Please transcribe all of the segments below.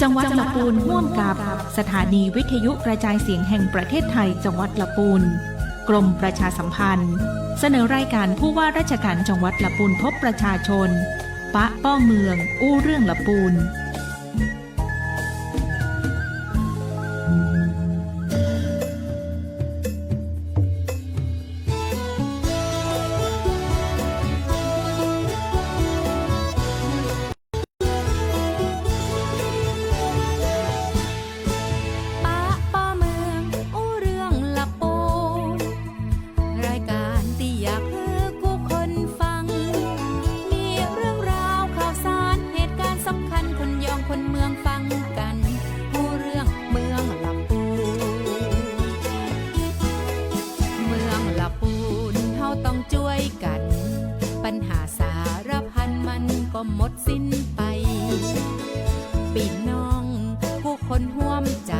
จังหวัดลำพูนร่วมกับสถานีวิทยุกระจายเสียงแห่งประเทศไทยจังหวัดลำพูนกรมประชาสัมพันธ์เสนอรายการผู้ว่าราชการจังหวัดลำพูนพบประชาชนปะป้อเมืองอู้เรื่องลำพูนหมดสิ้นไปพี่น้องผู้คนห่วมใจ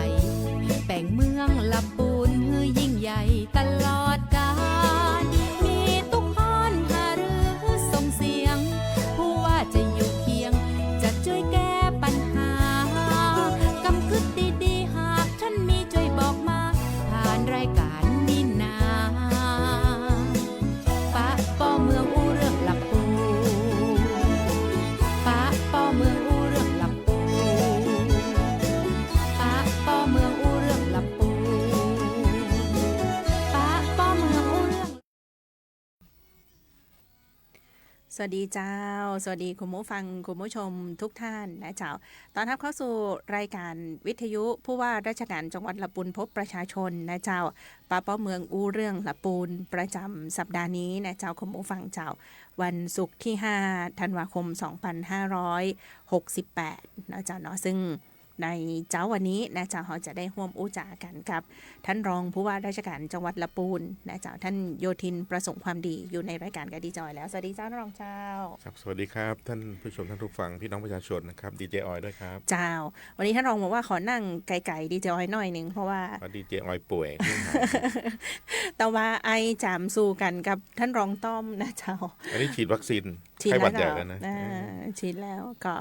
แบ่งเมืองลำพูนให้ยิ่งใหญ่ตลอดกาลมีทุกคนหารือส่งเสียงผู้ว่าจะอยู่เคียงจะช่วยแก้ปัญหากำคึดดีๆหากท่านมีช่วยบอกมาผ่านรายการนี้นาปะป้อเมืองอู้เรื่องลำพูนสวัสดีเจ้าสวัสดีคุณผู้ฟังคุณผู้ชมทุกท่านนะเจ้าตอนรับเข้าสู่รายการวิทยุผู้ว่าราชการจังหวัดลำพูนพบประชาชนนะเจ้าป้าป้อเมืองอู้เรื่องลำพูนประจำสัปดาห์นี้นะเจ้าคุณผู้ฟังเจ้าวันศุกร์ที่5ธันวาคม2568นะเจ้าเนาะซึ่งในเจ้าวันนี้นะเจ้าเราจะได้ร่วมอู้จากันกับท่านรองผู้ว่าราชการจังหวัดลำพูนนะเจ้าท่านโยธินประสงค์ความดีอยู่ในรายการกับดีจอยแล้วสวัสดีเจ้ารองเจ้าครับสวัสดีครับท่านผู้ชมท่านผู้ฟังพี่น้องประชาชนนะครับดีเจออยด้วยครับเจ้าวันนี้ท่านรองบอกว่าขอนั่งไกลๆดีเจออยหน่อยนึงเพราะว่าดีเจออยป่วย แต่ว่าไอจามสู้กันกับท่านรองต้อมนะเจ้าอันนี้ฉีดวัคซีนไข้หวัดใหญ่แล้วนะฉีดแล้วก็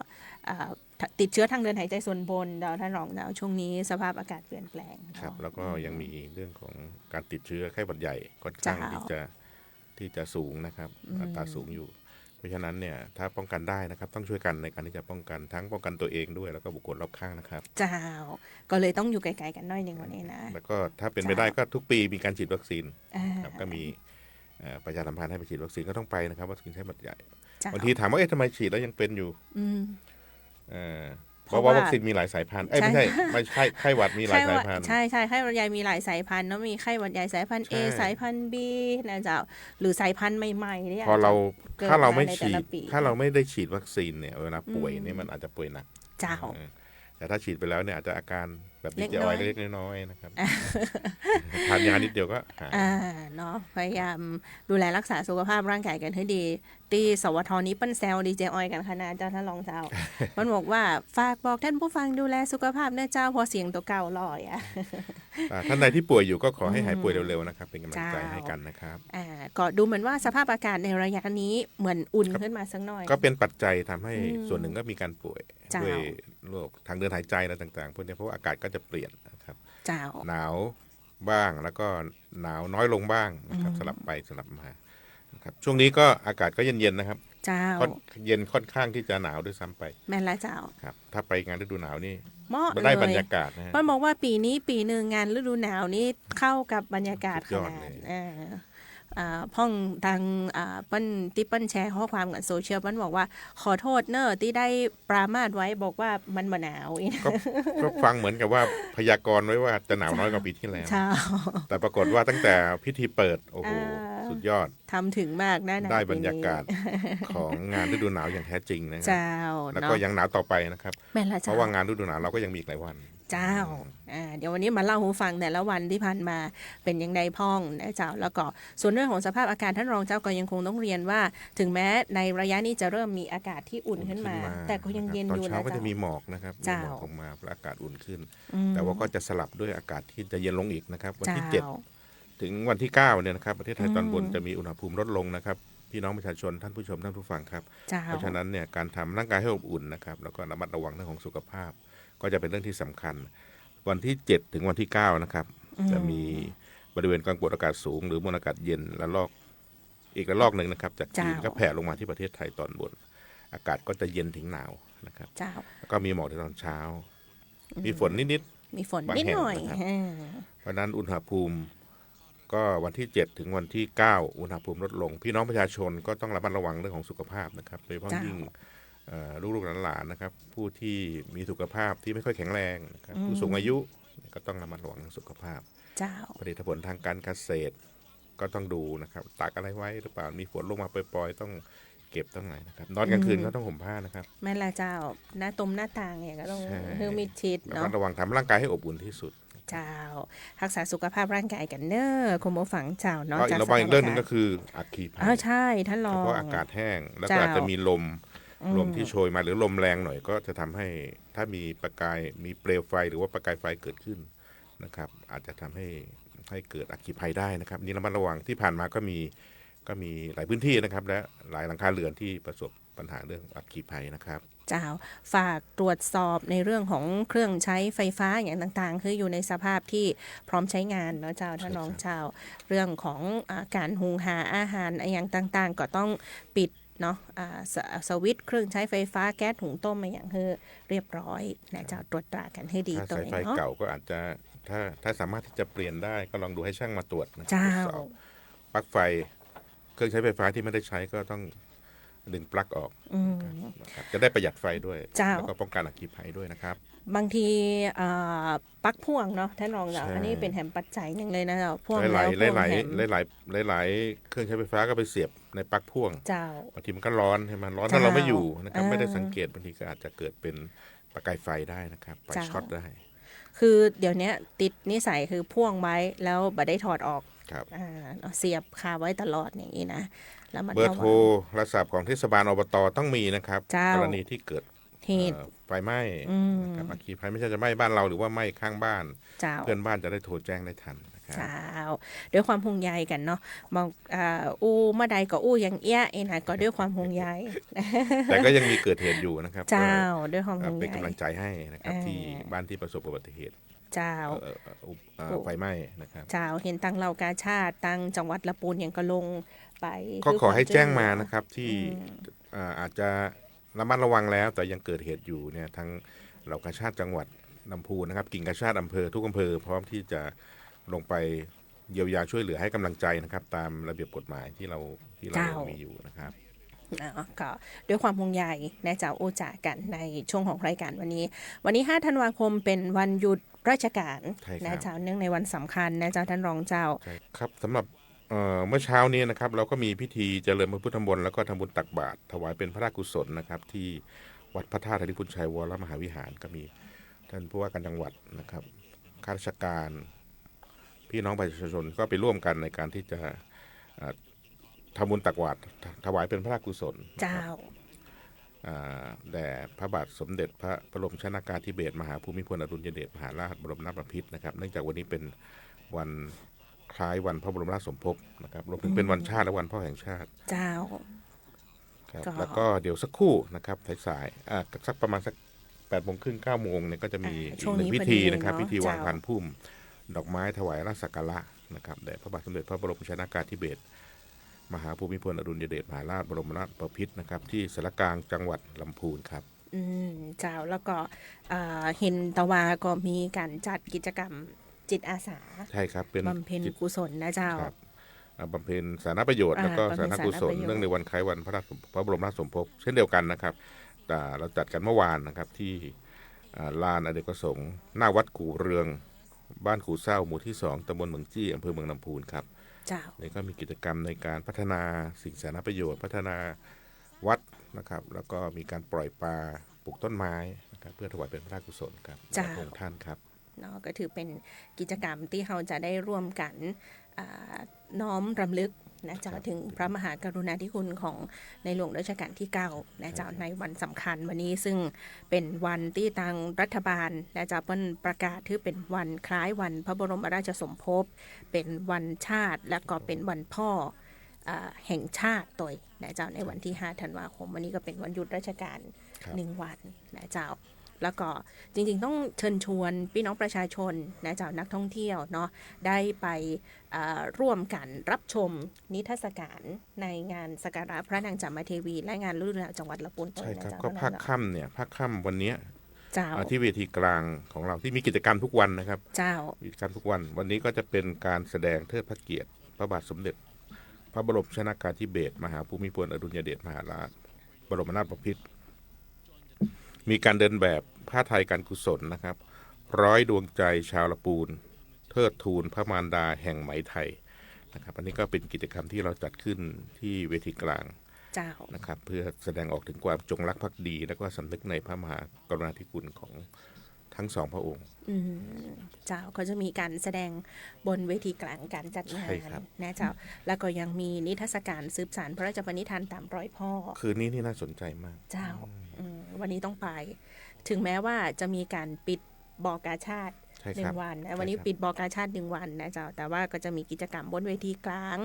ติดเชื้อทางเดินหายใจส่วนบนดาวท่านรองดาวช่วงนี้สภาพอากาศเปลี่ยนแปลงครับแล้วก็ยังมีเรื่องของการติดเชื้อไข้หวัดใหญ่ค่อนข้างที่จะสูงนะครับอัตราสูงอยู่เพราะฉะนั้นเนี่ยถ้าป้องกันได้นะครับต้องช่วยกันในการที่จะป้องกันทั้งป้องกันตัวเองด้วยแล้วก็บุคคลรอบข้างนะครับเจ้าก็เลยต้องอยู่ไกลๆกันหน่อยนึงวันนี้นะแล้วก็ถ้าเป็นไปได้ก็ทุกปีมีการฉีดวัคซีนครับก็มีประชาสัมพันธ์ให้ไปฉีดวัคซีนก็ต้องไปนะครับวัคซีนไข้หวัดใหญ่บางทีถามว่าทำไมฉีดแล้วยังเป็นอยู่เพราะว่าวัคซีนมีหลายสายพันธุ์ไม่ใช่ไข้หวัดมีหลายสายพันธุ์ใช่ไข้หวัดใหญ่มีหลายสายพันธุ์เนาะมีไข้หวัดใหญ่สายพันธุ์ A สายพันธุ์ B นะเจ้าหรือสายพันธุ์ใหม่ๆเนี่ยพอถ้าเราไม่ได้ฉีดวัคซีนเนี่ยเวลาป่วยเนี่ยมันอาจจะป่วยหนักเจ้าแต่ถ้าฉีดไปแล้วเนี่ยอาจจะอาการแบบนิดเดียวเล็กๆน้อยๆนะครับทานยานิดเดียวก็หายเนาะพยายามดูแลรักษาสุขภาพร่างกายกันให้ดีตีสวทนี้ปั้นแซวดีเจออยกันคณะเจ้าท่านรองเจ้ามันบอกว่าฝากบอกท่านผู้ฟังดูแลสุขภาพนะเจ้าพอเสียงตัวเก่าลอยท่านใดที่ป่วยอยู่ก็ขอให้หายป่วยเร็วๆนะครับเป็นกำลังใจให้กันนะครับก็ดูเหมือนว่าสภาพอากาศในระยะนี้เหมือนอุ่นขึ้นมาสักหน่อยก็เป็นปัจจัยทำให้ส่วนหนึ่งก็มีการป่วยด้วยโรคทางเดินหายใจอะไรต่างๆพวกนี้เพราะว่าอากาศก็จะเปลี่ยนนะครับหนาวบ้างแล้วก็หนาวน้อยลงบ้างนะครับสลับไปสลับมาครับช่วงนี้ก็อากาศก็เย็นๆนะครับเย็นค่อนข้างที่จะหนาวด้วยซ้ำไปแม่นละเจ้าครับถ้าไปงานฤดูหนาวนี่ได้บรรยากาศนะมันบอกว่าปีนึงงานฤดูหนาวนี้เข้ากับบรรยากาศขนาดพ่องทางปั้นที่ปั้นแชร์ข้อความกับโซเชียลปั้นบอกว่าขอโทษเนอะที่ได้ปรามาสไว้บอกว่ามันหนาวก็ฟังเหมือนกับว่าพยากรณ์ไว้ว่าจะหนาวน้อยกว่าปีที่แล้วแต่ปรากฏว่าตั้งแต่พิธีเปิดโอ้โหสุดยอดทำถึงมากได้บรรยากาศของงานฤดูหนาวอย่างแท้จริงนะครับแล้วก็ยังหนาวต่อไปนะครับเพราะว่างานฤดูหนาวเราก็ยังมีอีกหลายวันเจ้าเดี๋ยววันนี้มาเล่าให้ฟังแต่ละวันที่ผ่านมาเป็นยังไงพ่องนะเจ้าแล้วก็ส่วนเรื่องของสภาพอากาศท่านรองเจ้าก็ยังคงต้องเรียนว่าถึงแม้ในระยะนี้จะเริ่มมีอากาศที่อุ่นขึ้นมาแต่ก็ยังเย็นอยู่นะตอนเช้าก็จะมีหมอกนะครับมีหมอกออกมาอากาศอุ่นขึ้นแต่ว่าก็จะสลับด้วยอากาศที่จะเย็นลงอีกนะครับวันที่7ถึงวันที่9เนี่ยนะครับประเทศไทยตอนบนจะมีอุณหภูมิลดลงนะครับ พี่น้องประชาชนท่านผู้ชมท่านผู้ฟังครับ เจ้า เพราะฉะนั้นเนี่ยการทำร่างกายให้อบอุ่นนะครับแล้วก็ระมัดระวังเรื่องของสุขภาพก็จะเป็นเรื่องที่สำคัญวันที่7ถึงวันที่9นะครับจะมีบริเวณความกดอากาศสูงหรือมวลอากาศเย็นระลอกอีกระลอกหนึ่งนะครับจากจีนก็แผ่ลงมาที่ประเทศไทยตอนบนอากาศก็จะเย็นถึงหนาวนะครับแล้วก็มีหมอกในตอนเช้ามีฝนนิดๆมีฝนนิดหน่อยเพราะนั้นอุณหภูมิก็วันที่7ถึงวันที่9อุณหภูมิลดลงพี่น้องประชาชนก็ต้องระมัดระวังเรื่องของสุขภาพนะครับโดยเฉพาะยิ่งลูกๆหลานๆนะครับผู้ที่มีสุขภาพที่ไม่ค่อยแข็งแรงนะครับผู้สูงอายุก็ต้องระมัดระวังสุขภาพผลิตผลทางการเกษตรก็ต้องดูนะครับตากอะไรไว้หรือเปล่ามีฝนลงมาปล่อยๆต้องเก็บต้องไหนนะครับนอนกลางคืนก็ต้องห่มผ้านะครับแม่ละเจ้าหน้าตมหน้าต่างเนี่ยก็ต้องให้มิดชิดเนาะระวังทำร่างกายให้อบอุ่นที่สุดเจ้ารักษาสุขภาพร่างกายกันเนอะคุณผู้ฟังเจ้าเนาะจากระวังอีกเรื่องนึงก็คืออัคคีภัยใช่ท่านรองเพราะอากาศแห้งแล้วก็อาจจะมีลมที่โชยมาหรือลมแรงหน่อยก็จะทำให้ถ้ามีประกายมีเปลวไฟหรือว่าประกายไฟเกิดขึ้นนะครับอาจจะทำให้เกิดอัคคีภัยได้นะครับนี่ระมัดระวังที่ผ่านมาก็มีหลายพื้นที่นะครับและหลายหลังคาเรือนที่ประสบปัญหาเรื่องอัคคีภัยนะครับเจ้าฝากตรวจสอบในเรื่องของเครื่องใช้ไฟฟ้าอย่างต่างๆคืออยู่ในสภาพที่พร้อมใช้งานเนาะเจ้าท่านรองเจ้าเรื่องของการหุงหาอาหารอย่างต่างๆก็ต้องปิดเนาะสวิตช์เครื่องใช้ไฟฟ้าแก๊สหุงต้มอย่างคือเรียบร้อยนะเจ้าตรวจตรากันให้ดีตัวเองเนาะไฟเก่าก็อาจจะถ้าสามารถที่จะเปลี่ยนได้ก็ลองดูให้ช่างมาตรวจนะเจ้าปลั๊กไฟเครื่องใช้ไฟฟ้าที่ไม่ได้ใช้ก็ต้องดึงปลั๊กออกจะได้ประหยัดไฟด้วยแล้วก็ป้องกันอัคคีภัยด้วยนะครับบางทีปลั๊กพ่วงเนาะท่านรองเนาะอันนี้เป็นแหมปัจจัยหนึ่งเลยนะเจ้าพ่วงแล้วพ่วงแหมหลายเครื่องใช้ไฟฟ้าก็ไปเสียบในปลั๊กพ่วงบางทีมันก็ร้อนใช่ไหมร้อนถ้าเราไม่อยู่นะครับไม่ได้สังเกตบางทีก็อาจจะเกิดเป็นประกายไฟได้นะครับไฟช็อตได้คือเดี๋ยวนี้ติดนิสัยคือพ่วงไว้แล้วบัดได้ถอดออกเสียบคาไว้ตลอดอย่างนี้นะแล้วเบอร์โทรโทรศัพท์ของเทศบาลอบต.ต้องมีนะครับกรณีที่เกิดไฟไหม้นะครับอัคคีภัยไม่ใช่จะไหม้บ้านเราหรือว่าไหม้ข้างบ้านเพื่อนบ้านจะได้โทรแจ้งได้ทันเจ้าด้วยความห่วงใยกันเนาะมองอู้เมื่อใดก็อู้อย่างเอี้ยเองนะก็ด้วยความห่วงใยแต่ก็ยังมีเกิดเหตุอยู่นะครับเจ้าด้วยความห่วงใยเป็นกำลังใจให้นะครับที่บ้านที่ประสบอุบัติเหตุเจ้าไฟไหม้นะครับเจ้าเห็นตังเหล่ากาชาติตังจังหวัดละปูนอย่างก็ลงไปก็ขอให้แจ้งมานะครับที่อาจจะระมัดระวังแล้วแต่ยังเกิดเหตุอยู่เนี่ยทั้งเหล่ากาชาติจังหวัดลำพูนนะครับกิ่งกาชาติอำเภอทุกอำเภอพร้อมที่จะลงไปเยียวยาช่วยเหลือให้กำลังใจนะครับตามระเบียบกฎหมายที่เรามีอยู่นะครับก็ด้วยความห่วงใยนะเจ้าโอจ่ากันในช่วงของรายการวันนี้5ธันวาคมเป็นวันหยุดราชการนะเจ้าเนื่องในวันสำคัญนะเจ้าท่านรองเจ้าครับสำหรับเมื่อเช้านี้นะครับเราก็มีพิธีเจริญพระพุทธมนต์แล้วก็ทำบุญตักบาตรถวายเป็นพระราชกุศลนะครับที่วัดพระธาตุธริพุนชัยวรมหาวิหารก็มีท่านผู้ว่าการจังหวัดนะครับข้าราชการพี่น้องประชาชนก็ไปร่วมกันในการที่จะทำบุญตักบาตรถวายเป็นพระราชกุศลเจ้าแด่พระบาทสมเด็จพระบรมชนกาธิเบศรมหาภูมิพลอดุลยเดชมหาราชบรมนาถบพิตรนะครับเนื่องจากวันนี้เป็นวันคล้ายวันพระบรมราชสมภพนะครับรวมถึงเป็นวันชาติและวันพ่อแห่งชาติเจ้าครับแล้วก็เดี๋ยวสักครู่นะครับสายสักประมาณสัก8:30 9 โมงเนี่ยก็จะมีอีกหนึ่งพิธีนะครับพิธีวางพานพุ่มดอกไม้ถวายราชสักการะนะครับแด่พระบาทสมเด็จพระบรมชนกาธิเบศรมหาภูมิพลอดุลยเดชมหาราชบรมนาถบพิตรนะครับที่สารกลางจังหวัดลำพูนครับเจ้าแล้วก็เห็นตะวาก็มีการจัดกิจกรรมจิตอาสาใช่ครับเป็นบำเพ็ญกุศลนะเจ้าบำเพ็ญสาธารณประโยชน์แล้วก็สาธารณกุศลเนื่องในวันคล้ายวันพระบรมราชสมภพเช่นเดียวกันนะครับเราจัดกันเมื่อวานนะครับที่ลานอเนกประสงค์หน้าวัดกู่เรืองบ้านกู่เศร้าหมู่ที่2ตำบลเมืองจี้อำเภอเมืองลำพูนครับนี่ก็มีกิจกรรมในการพัฒนาสิ่งสาธารณประโยชน์พัฒนาวัดนะครับแล้วก็มีการปล่อยปลาปลูกต้นไม้นะครับเพื่อถวายเป็นพระราชกุศลครับพระองค์ท่านครับเนาะก็ถือเป็นกิจกรรมที่เราจะได้ร่วมกันน้อมรำลึกนะเจ้าถึงพระมหากรุณาธิคุณของในหลวงรัชกาลที่9นะเจ้าในวันสำคัญวันนี้ซึ่งเป็นวันที่ทางรัฐบาลนะเจ้าเพิ่นประกาศถือเป็นวันคล้ายวันพระบรมราชสมภพเป็นวันชาติและก็เป็นวันพ่อ แห่งชาติตัวนะเจ้าในวันที่5ธันวาคมวันนี้ก็เป็นวันหยุดราชการ1วันนะเจ้าแล้วก็จริงๆต้องเชิญชวนพี่น้องประชาชนนะเจ้านักท่องเที่ยวเนาะได้ไปร่วมกันรับชมนิทรรศการในงานสักการะพระนางจามเทวีและงานฤดูหนาวจังหวัดลำพูน ใช่ครับก็ภาคค่ำเนี่ยภาคค่ำวันนี้ที่เวทีกลางของเราที่มีกิจกรรมทุกวันนะครับกิจกรรมทุกวันนี้ก็จะเป็นการแสดงเทิดพระเกียรติพระบาทสมเด็จพระบรมชนกาธิเบศรมหาภูมิพลอดุลยเดชมหาราชบรมนาถบพิตรมีการเดินแบบผ้าไทยการกุศลนะครับ100 ดวงใจชาวละปูนเทิดทูนพระมารดาแห่งไหมไทยนะครับอันนี้ก็เป็นกิจกรรมที่เราจัดขึ้นที่เวทีกลางนะครับเพื่อแสดงออกถึงความจงรักภักดีและก็สำนึกในพระมหากรุณาธิคุณของทั้งสองพระองค์เจ้าก็จะมีการแสดงบนเวทีกลางการจัดงานนะเจ้าแล้วก็ยังมีนิทรรศการสืบสานพระราชปณิธานตามรอยพ่อคืนนี้นี่น่าสนใจมากเจ้าวันนี้ต้องไปถึงแม้ว่าจะมีการปิดบอกาชาติ1 วันนะวันนี้ปิดบอกาชาติ1 วันนะเจ้าแต่ว่าก็จะมีกิจกรรมบนเวทีกลาง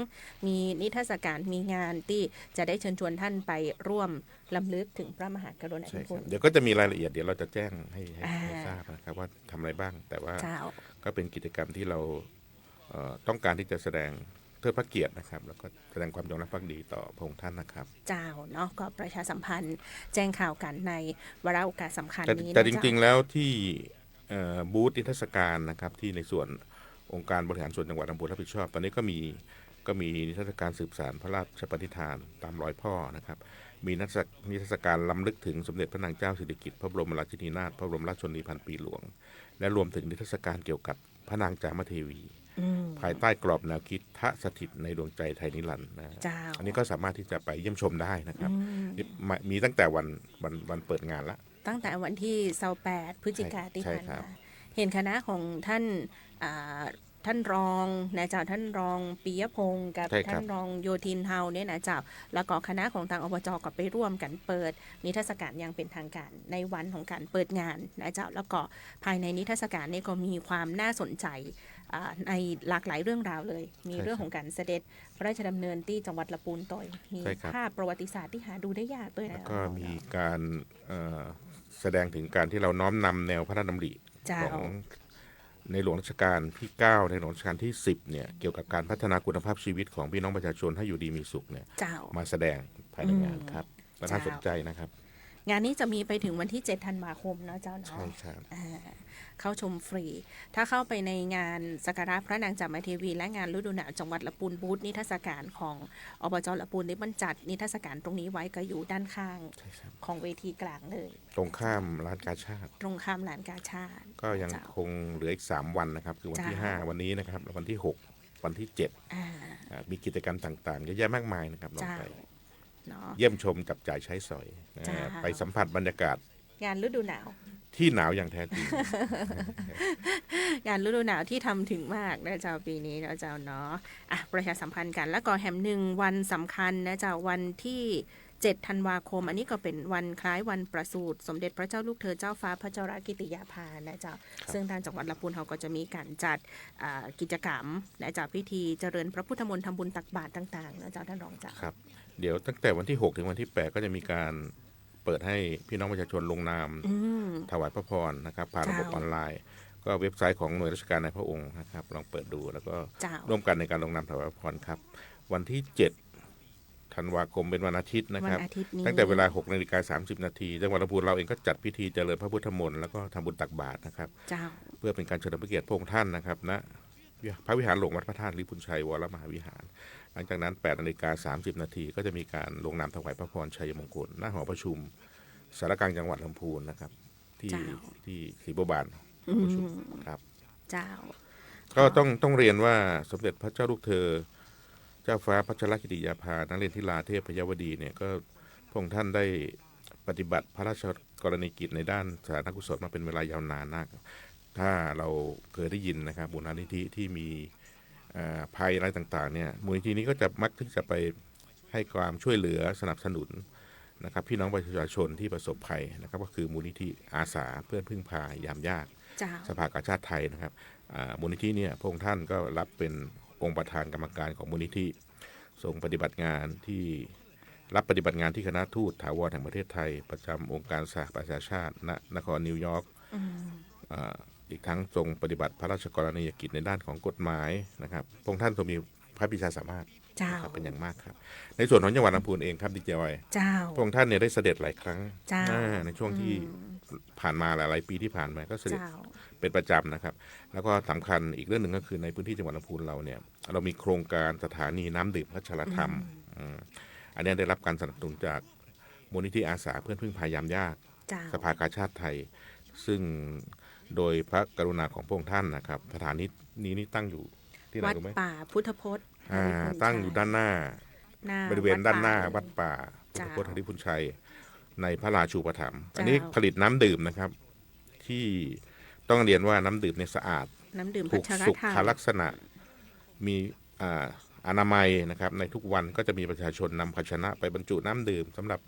มีนิทรรศการมีงานที่จะได้เชิญชวนท่านไปร่วมล้ำลึกถึงพระมหากรุณาธิคุณเดี๋ยวก็จะมีรายละเอียดเดี๋ยวเราจะแจ้งให้ทราบนะครับว่าทำอะไรบ้างแต่ว่าก็เป็นกิจกรรมที่เราต้องการที่จะแสดงเทิดพระเกียรตินะครับแล้วก็แสดงความจงรักภักดีต่อพระองค์ท่านนะครับเจ้าเนาะก็ประชาสัมพันธ์แจ้งข่าวกันในวาระโอกาสสำคัญนี้แต่จริงๆแล้วที่บูธนิทรรศการนะครับที่ในส่วนองค์การบริหารส่วนจังหวัดลำพูนรับผิดชอบตอนนี้ก็มีนิทรรศการสืบสานพระราชปณิธานตามรอยพ่อนะครับมีนิทรรศการล้ำลึกถึงสมเด็จพระนางเจ้าสิริกิติ์พระบรมราชินีนาถพระบรมราชชนนีพันปีหลวงและรวมถึงนิทรรศการเกี่ยวกับพระนางจามเทวีภายใต้กรอบแนวคิดทะสถิตในดวงใจไทยนิรันดร์นะอันนี้ก็สามารถที่จะไปเยี่ยมชมได้นะครับมีตั้งแต่วันเปิดงานละตั้งแต่วันที่28 พฤศจิกายนที่ผ่านมาเห็นคณะของท่านรองนะเจ้าท่านรองปิยพงศ์กับท่านรองโยธินเฮาเนี่ยนะเจ้าแล้วก็คณะของทางอบจก็ไปร่วมกันเปิดนิทรรศการอย่างเป็นทางการในวันของการเปิดงานนะเจ้าแล้วก็ภายในนิทรรศการนี่ก็มีความน่าสนใจในหลากหลายเรื่องราวเลยมีเรื่องของการเสด็จพระราชดำเนินที่จังหวัดลำพูนต่อยมีภาพประวัติศาสตร์ที่หาดูได้ยากด้วยนะก็มีการแสดงถึงการที่เราน้อมนำแนวพระราชดำริของในหลวงรัชกาลที่9ในหลวงรัชกาลที่10เนี่ยเกี่ยวกับการพัฒนาคุณภาพชีวิตของพี่น้องประชาชนให้อยู่ดีมีสุขเนี่ยมาแสดงภายในงานครับน่าสนใจนะครับงานนี้จะมีไปถึงวันที่7ธันวาคมนะเจ้าเนาะใช่ครับเข้าชมฟรีถ้าเข้าไปในงานสักการะพระนางจามเทวีและงานฤดูหนาวจังหวัดลำพูนบูธนิทรรศการของอบจลำพูนได้บรรจัดนิทรรศการตรงนี้ไว้ก็อยู่ด้านข้างของเวทีกลางเลยตรงข้ามร้านกาชาติตรงข้ามร้านกาชาติก็ยังคงเหลืออีก3 วันนะครับคือวันที่5วันนี้นะครับแล้ววันที่6วันที่7มีกิจกรรมต่างๆเยอะแยะมากมายนะครับลองไปเยี่ยมชมจับจ่ายใช้สอยไปสัมผัสบรรยากาศงานฤดูหนาวที่หนาวอย่างแท้จริง งานฤดูหนาวที่ทำถึงมากนะเจ้าปีนี้นะเจ้าเนาะประชาสัมพันธ์กันแล้วก็แฮม1 วันสำคัญนะเจ้าวันที่7ธันวาคมอันนี้ก็เป็นวันคล้ายวันประสูติสมเด็จพระเจ้าลูกเธอเจ้าฟ้าพระเจ้ารากิติยาภานะเจ้าซึ่งทางจังหวัดลำพูนเขาก็จะมีการจัดกิจกรรมนะเจ้าพิธีเจริญพระพุทธมนต์ทำบุญตักบาตรต่างๆนะเจ้าท่านรองเจ้าครับเดี๋ยวตั้งแต่วันที่6ถึงวันที่8ก็จะมีการเปิดให้พี่น้องประชาชนลงนามถวายพระพรนะครับผ่านระบบออนไลน์ก็เว็บไซต์ของหน่วยราชการในพระองค์นะครับลองเปิดดูแล้วก็ร่วมกันในการลงนามถวายพระพรครับวันที่7ธันวาคมเป็นวันอาทิตย์นะครับตั้งแต่เวลา 6:30 น.จังหวัดลำพูนเราเองก็จัดพิธีเจริญพระพุทธมนต์แล้วก็ทำบุญตักบาตรนะครับเพื่อเป็นการเฉลิมพระเกียรติพระองค์ท่านนะครับณพระวิหารหลวงวัดพระธาตุลิพุนชัยวรมหาวิหารหลังจากนั้น 8:30 น.ก็จะมีการลงนามถวายพระพรชัยมงคลณหอประชุมสารกลางจังหวัดลำพูนนะครับที่ศรีบัวบานประชุมครับก็ต้องเรียนว่าสมเด็จพระเจ้าลูกเธอเจ้าฟ้าพัชรกิติยาภานเรศธิราเทพยวดีเนี่ยก็พระองค์ท่านได้ปฏิบัติพระราชกรณีกิจในด้านสาธารณกุศลมาเป็นเวลายาวนานมากถ้าเราเคยได้ยินนะครับมูลนิธิที่มีภัยอะไรต่างๆเนี่ยมูลนิธินี้ก็จะมักที่จะไปให้ความช่วยเหลือสนับสนุนนะครับพี่น้องประชาชนที่ประสบภัยนะครับก็คือมูลนิธิอาสาเพื่อนพึ่งพายามยากสภากาชาติไทยนะครับมูลนิธิเนี่ยพระองค์ท่านก็รับเป็นองค์ประธานกรรมการของมูลนิธิ ส่งปฏิบัติงานที่รับปฏิบัติงานที่คณะทูตถาวรแห่งประเทศไทยประจำองค์การสหประชาชาติณนครนิวยอร์กอีกทั้งทรงปฏิบัติพระราชกรณียกิจในด้านของกฎหมายนะครับพระองค์ท่านทรงมีพระปรีชาสามารถเป็นอย่างมากครับในส่วนของจังหวัดลำพูนเองครับดีเจอยพระองค์ท่านเนี่ยได้เสด็จหลายครั้งในช่วงที่ผ่านมาหลายปีที่ผ่านมาก็เสด็จเป็นประจำนะครับแล้วก็สำคัญอีกเรื่องหนึ่งก็คือในพื้นที่จังหวัดลำพูนเราเนี่ยเรามีโครงการสถานีน้ำดื่มพระชรธรรมอันนี้ได้รับการสนับสนุนจากมูลนิธิอาสาเพื่อนพึ่งพายามยากสภากาชาติไทยซึ่งโดยพระกรุณาของพระองค์ท่านนะครับสถานีนี้นี่ตั้งอยู่ที่ไหนรู้ไหมวัดป่าพุทธพจน์ตั้งอยู่ด้านหน้าบริเวณด้านหน้าวัดป่าพุทธพจน์หริพุนชัยในพระราชูปถัมภ์อันนี้ผลิตน้ำดื่มนะครับที่ต้องเรียนว่าน้ำดื่มเนี่ยสะอาดถูกสุขลักษณะมีอนามัยนะครับในทุกวันก็จะมีประชาชนนำภาชนะไปบรรจุน้ำดื่มสำหรับ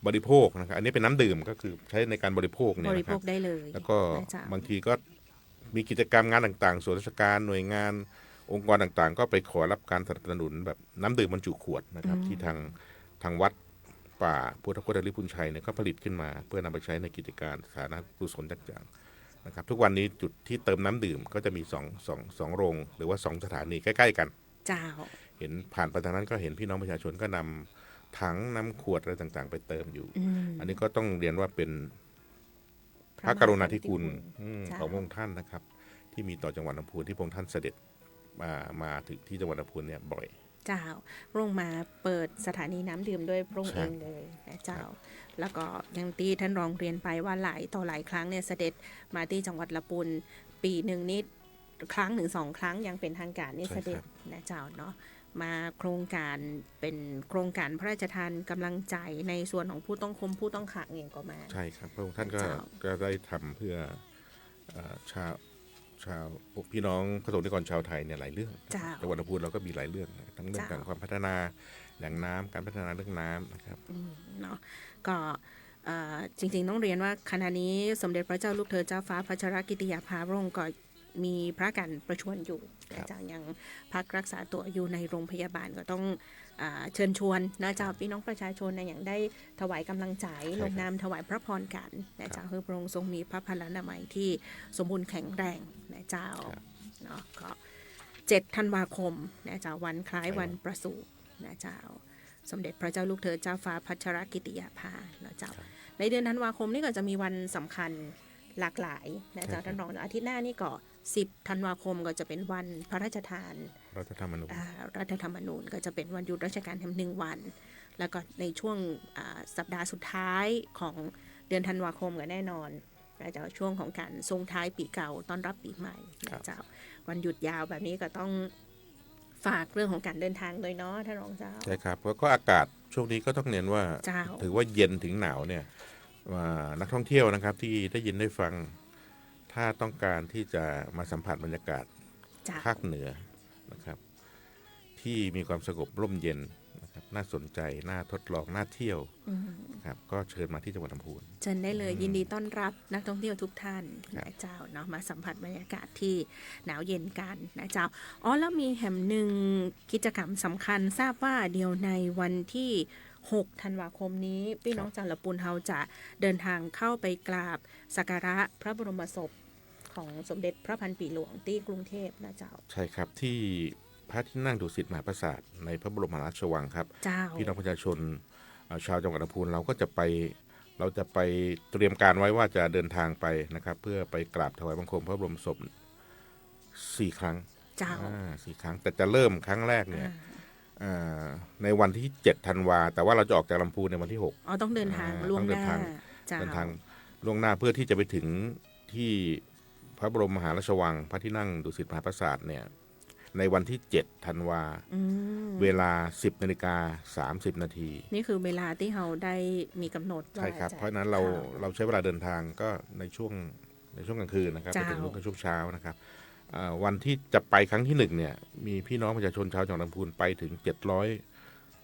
บริโภคนะครับอันนี้เป็นน้ำดื่มก็คือใช้ในการบริโภคเนี่ยนะครับได้เลยแล้วก็บางทีก็มีกิจกรรมงานต่างๆส่วนราชการหน่วยงานองค์กรต่างๆก็ไปขอรับการสนับสนุนแบบน้ำดื่มบรรจุขวดนะครับที่ทางวัดป่าพุทธพจน์หริพุนชัยเนี่ยก็ผลิตขึ้นมาเพื่อนำไปใช้ในกิจการสาธารณกุศลต่างๆนะครับทุกวันนี้จุดที่เติมน้ำดื่มก็จะมีสองโรงหรือว่า2สถานีใกล้ๆกันเห็นผ่านไปทางนั้นก็เห็นพี่น้องประชาชนก็นำถังน้ำขวดอะไรต่างๆไปเติมอยู่อันนี้ก็ต้องเรียนว่าเป็นพระกรุณาธิคุณของพระองค์ท่านนะครับที่มีต่อจังหวัดลำพูนที่พระองค์ท่านเสด็จมาถึงที่จังหวัดลำพูนเนี่ยบ่อยเจ้าพระองค์มาเปิดสถานีน้ำดื่มด้วยพระองค์เองเลยนะเจ้าแล้วก็อย่างที่ท่านรองเรียนไปว่าหลายต่อหลายครั้งเนี่ยเสด็จมาที่จังหวัดลำพูนปีหนึ่งนิดครั้ง2 ครั้งยังเป็นทางการนี่เสด็จนะเจ้าเนาะมาโครงการเป็นโครงการพระราชทานกำลังใจในส่วนของผู้ต้องคุมผู้ต้องขังเองก็มาใช่ครับพระองค์ท่านก็ได้ทำเพื่อชาวพี่น้องพระสงฆ์นิกรชาวไทยเนี่ยหลายเรื่องจังหวัดลำพูนเราก็มีหลายเรื่องทั้งเรื่องการความพัฒนาแหล่งน้ำการพัฒนาเรื่องน้ำนะครับเนาะก็จริงๆต้องเรียนว่าขณะนี้สมเด็จพระเจ้าลูกเธอเจ้าฟ้าพัชรกิติยาภาพระองค์ก็มีพระกันประชวรอยู่จากยังพักรักษาตัวอยู่ในโรงพยาบาลก็ต้องเชิญชวนนะเจ้าพี่น้องประชาชนนะอย่างได้ถวายกำลังใจลงนามถวายพระพรกันนะเจ้าคือพระองค์ทรงมีพระพลานามัยที่สมบูรณ์แข็งแรงนะเจ้าเนาะก็7 ธันวาคมนะเจ้าวันคล้ายวันประสูตินะเจ้าสมเด็จพระเจ้าลูกเธอเจ้าฟ้าพัชรกิติยาภานะเจ้าในเดือนธันวาคมนี่ก็จะมีวันสำคัญหลากหลายนะเจ้าท่านรองอาทิตย์หน้านี่ก็10 ธันวาคมก็จะเป็นวันพระราชทานรัฐธรรมนูญก็จะเป็นวันหยุดราชการแถม1 วันแล้วก็ในช่วงสัปดาห์สุดท้ายของเดือนธันวาคมก็แน่นอนนะเจ้าช่วงของการส่งท้ายปีเก่าต้อนรับปีใหม่นะเจ้าวันหยุดยาวแบบนี้ก็ต้องฝากเรื่องของการเดินทางโดยเนาะท่านรองเจ้าใช่ครับแล้วก็อากาศช่วงนี้ก็ต้องเน้นว่าถือว่าเย็นถึงหนาวเนี่ยนักท่องเที่ยวนะครับที่ได้ยินได้ฟังถ้าต้องการที่จะมาสัมผัสบรรยากาศภาคเหนือนะครับที่มีความสงบร่มเย็นนะครับน่าสนใจน่าทดลองน่าเที่ยวครับก็เชิญมาที่จังหวัดลำพูนเชิญได้เลยยินดีต้อนรับนักท่องเที่ยวทุกท่านนะเจ้าเนาะมาสัมผัสบรรยากาศที่หนาวเย็นกันนะเจ้าแล้วมีแห่งหนึ่งกิจกรรมสำคัญทราบว่าเดียวในวันที่6 ธันวาคมนี้พี่น้องจังหวัดลำพูนเฮาจะเดินทางเข้าไปกราบสักการะพระบรมศพของสมเด็จพระพันปีหลวงที่กรุงเทพนะเจ้าใช่ครับที่พระที่นั่งดุสิตมหาปราสาทในพระบรมราชวังครับพี่น้องประชาชนชาวจังหวัดลำพูนเราจะไปเตรียมการไว้ว่าจะเดินทางไปนะครับเพื่อไปกราบถวายบังคมพระบรมศพ4 ครั้ง4 ครั้งแต่จะเริ่มครั้งแรกเนี่ยในวันที่7 ธันวาแต่ว่าเราจะออกจากลำพูนในวันที่6ต้องเดินทางล่วงหน้าเดินทางล่วงหน้าเพื่อที่จะไปถึงที่พระบรมมหาราชวังพระที่นั่งดุสิตมหาปราสาทเนี่ยในวันที่7 ธันวาเวลา 10:30 นาทีนี่คือเวลาที่เราได้มีกำหนดใช่ครับเพราะนั้นเราใช้เวลาเดินทางก็ในช่วงกลางคืนนะครับไปถึงช่วงเช้านะครับวันที่จะไปครั้งที่1เนี่ยมีพี่น้องประชาชนชาวจังหวัดลำพูนไปถึง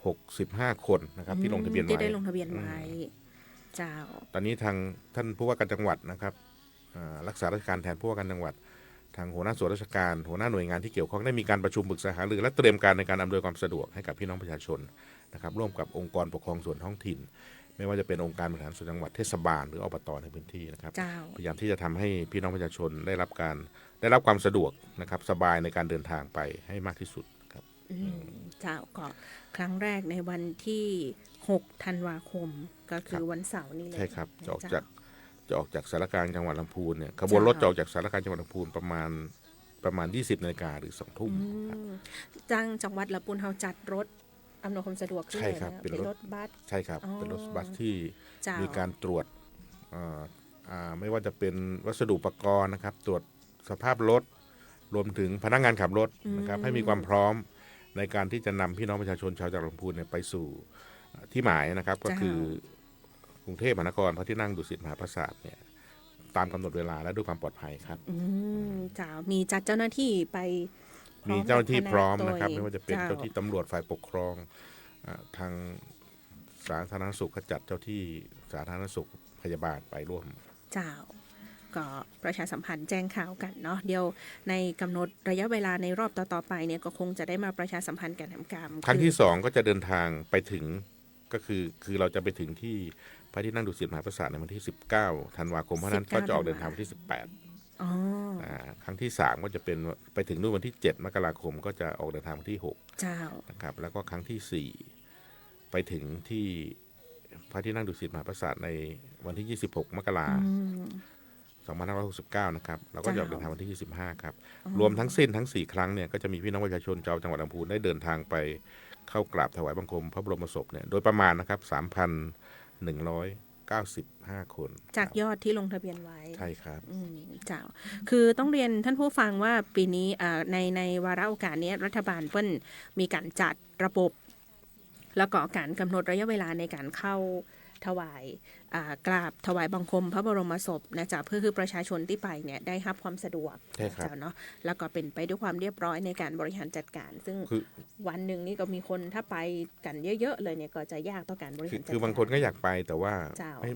765 คนนะครับที่ลงทะเบียนไว้ที่ได้ลงทะเบียนไว้เจ้าตอนนี้ทางท่านผู้ว่าการจังหวัดนะครับรักษาราชการแทนผู้ว่าการจังหวัด ทางหัวหน้าส่วนราชการหัวหน้าหน่วยงานที่เกี่ยวข้องได้มีการประชุมปรึกษาหารือและเตรียมการในการอำนวยความสะดวกให้กับพี่น้องประชาชนนะครับร่วมกับองค์กรปกครองส่วนท้องถิ่นไม่ว่าจะเป็นองค์การบริหารส่วนจังหวัดเทศบาลหรืออบตในพื้นที่นะครับพยายามที่จะทำให้พี่น้องประชาชนได้รับความสะดวกนะครับสบายในการเดินทางไปให้มากที่สุดครับเจ้าก็ครั้งแรกในวันที่6ธันวาคมก็คือวันเสาร์นี่เลยใช่ครับจะออกจากสารกลางจังหวัดลำพูนเนี่ยขบวนรถจะออกจากสารกลางจังหวัดลำพูนประมาณ 20 นาฬิกาหรือ 20 ทุ่มจังหวัดลำพูนเราจัดรถอำนวยความสะดวกขึ้นเลยนะเป็นรถบัสใช่ครับเป็นรถบัสที่มีการตรวจไม่ว่าจะเป็นวัสดุอุปกรณ์นะครับตรวจสภาพรถรวมถึงพนักงานขับรถนะครับให้มีความพร้อมในการที่จะนำพี่น้องประชาชนชาวจังหวัดลำพูนเนี่ยไปสู่ที่หมายนะครับก็คือกรุงเทพมหานครพระที่นั่งดุสิตมหาปราสาทเนี่ยตามกำหนดเวลาและด้วยความปลอดภัยครับมีจัดเจ้าหน้าที่ไปมีเจ้าหน้าที่พร้อมนะครับไม่ว่าจะเป็นเจ้าที่ตำรวจฝ่ายปกครองทางสาธารณสุขจัดเจ้าที่สาธารณสุขพยาบาลไปร่วมก็ประชาสัมพันธ์แจ้งข่าวกันเนาะเดี๋ยวในกำหนดระยะเวลาในรอบต่อๆไปเนี่ยก็คงจะได้มาประชาสัมพันธ์กันทำการครั้งที่2ก็จะเดินทางไปถึงก็คือเราจะไปถึงที่พระที่นั่งดุสิตมหาปราสาทในวันที่19ธันวาคมเพราะนั้นก็จะออกเดินทางวันที่18ครั้งที่3ก็จะเป็นไปถึงนู่นวันที่7มกราคมก็จะออกเดินทางวันที่6นะครับแล้วก็ครั้งที่4ไปถึงที่พระที่นั่งดุสิตมหาปราสาทในวันที่26มกราคม2569นะครับแล้วก็จะออกเดินทางวันที่25ครับรวมทั้งสิ้นทั้ง4ครั้งเนี่ยก็จะมีพี่น้องประชาชนชาวจังหวัดลำพูนได้เดินทางไปเข้ากราบถวายบังคมพระบรมศพเนี่ยโดยประมาณนะครับ 3,195 คนจากยอดที่ลงทะเบียนไว้ใช่ครับเจ้าคือต้องเรียนท่านผู้ฟังว่าปีนี้ในวาระโอกาสนี้รัฐบาลเพิ่นมีการจัดระบบแล้วก็การกำหนดระยะเวลาในการเข้าถวายกราบถวายบังคมพระบรมศพนะจ๊ะเพื่อคือประชาชนที่ไปเนี่ยได้รับความสะดวกเจ้าเนาะแล้วก็เป็นไปด้วยความเรียบร้อยในการบริหารจัดการซึ่งวันหนึ่งนี่ก็มีคนถ้าไปกันเยอะๆเลยเนี่ยก็จะยากต่อการบริหารจัดการคือบางคนก็อยากไปแต่ว่า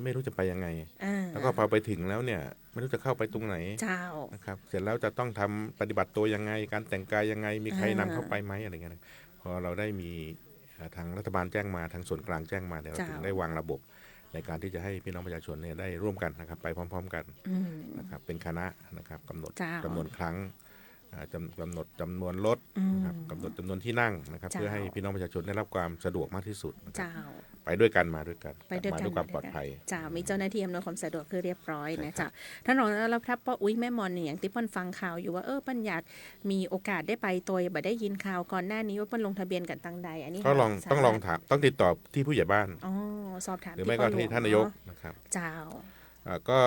ไม่รู้จะไปยังไงแล้วก็พอไปถึงแล้วเนี่ยไม่รู้จะเข้าไปตรงไหนนะครับเสร็จแล้วจะต้องทำปฏิบัติตัวยังไงการแต่งกายยังไงมีใครนำเข้าไปไหมอะไรเงี้ยพอเราได้มีทางรัฐบาลแจ้งมาทางส่วนกลางแจ้งมาเนี่ยเราถึงได้วางระบบในการที่จะให้พี่น้องประชาชนเนี่ยได้ร่วมกันนะครับไปพร้อมๆกันนะครับเป็นคณะนะครับกำหนดจำนวนครั้งกำหนดจำนวนรถนะครับกำหนดจำนวนที่นั่งนะครับเพื่อให้พี่น้องประชาชนได้รับความสะดวกมากที่สุดไปด้วยกันมาด้วยกันมาด้วยความปลอดภัยมีเจ้าหน้าที่อำนวยความสะดวกคือเรียบร้อยนะจ๊ะท่านรองรับครับป้าอุ้ยแม่มอนเนี่ยอย่างที่เปิ้ลฟังข่าวอยู่ว่าปั้นอยากมีโอกาสได้ไปตัวบ่ได้ยินข่าวก่อนหน้านี้ว่าเปิ้ลลงทะเบียนกันตังใดอันนี้ต้องลองถามต้องติดต่อที่ผู้ใหญ่บ้านสอบถามหรือไม่ก็ที่ท่านนายกนะครับก็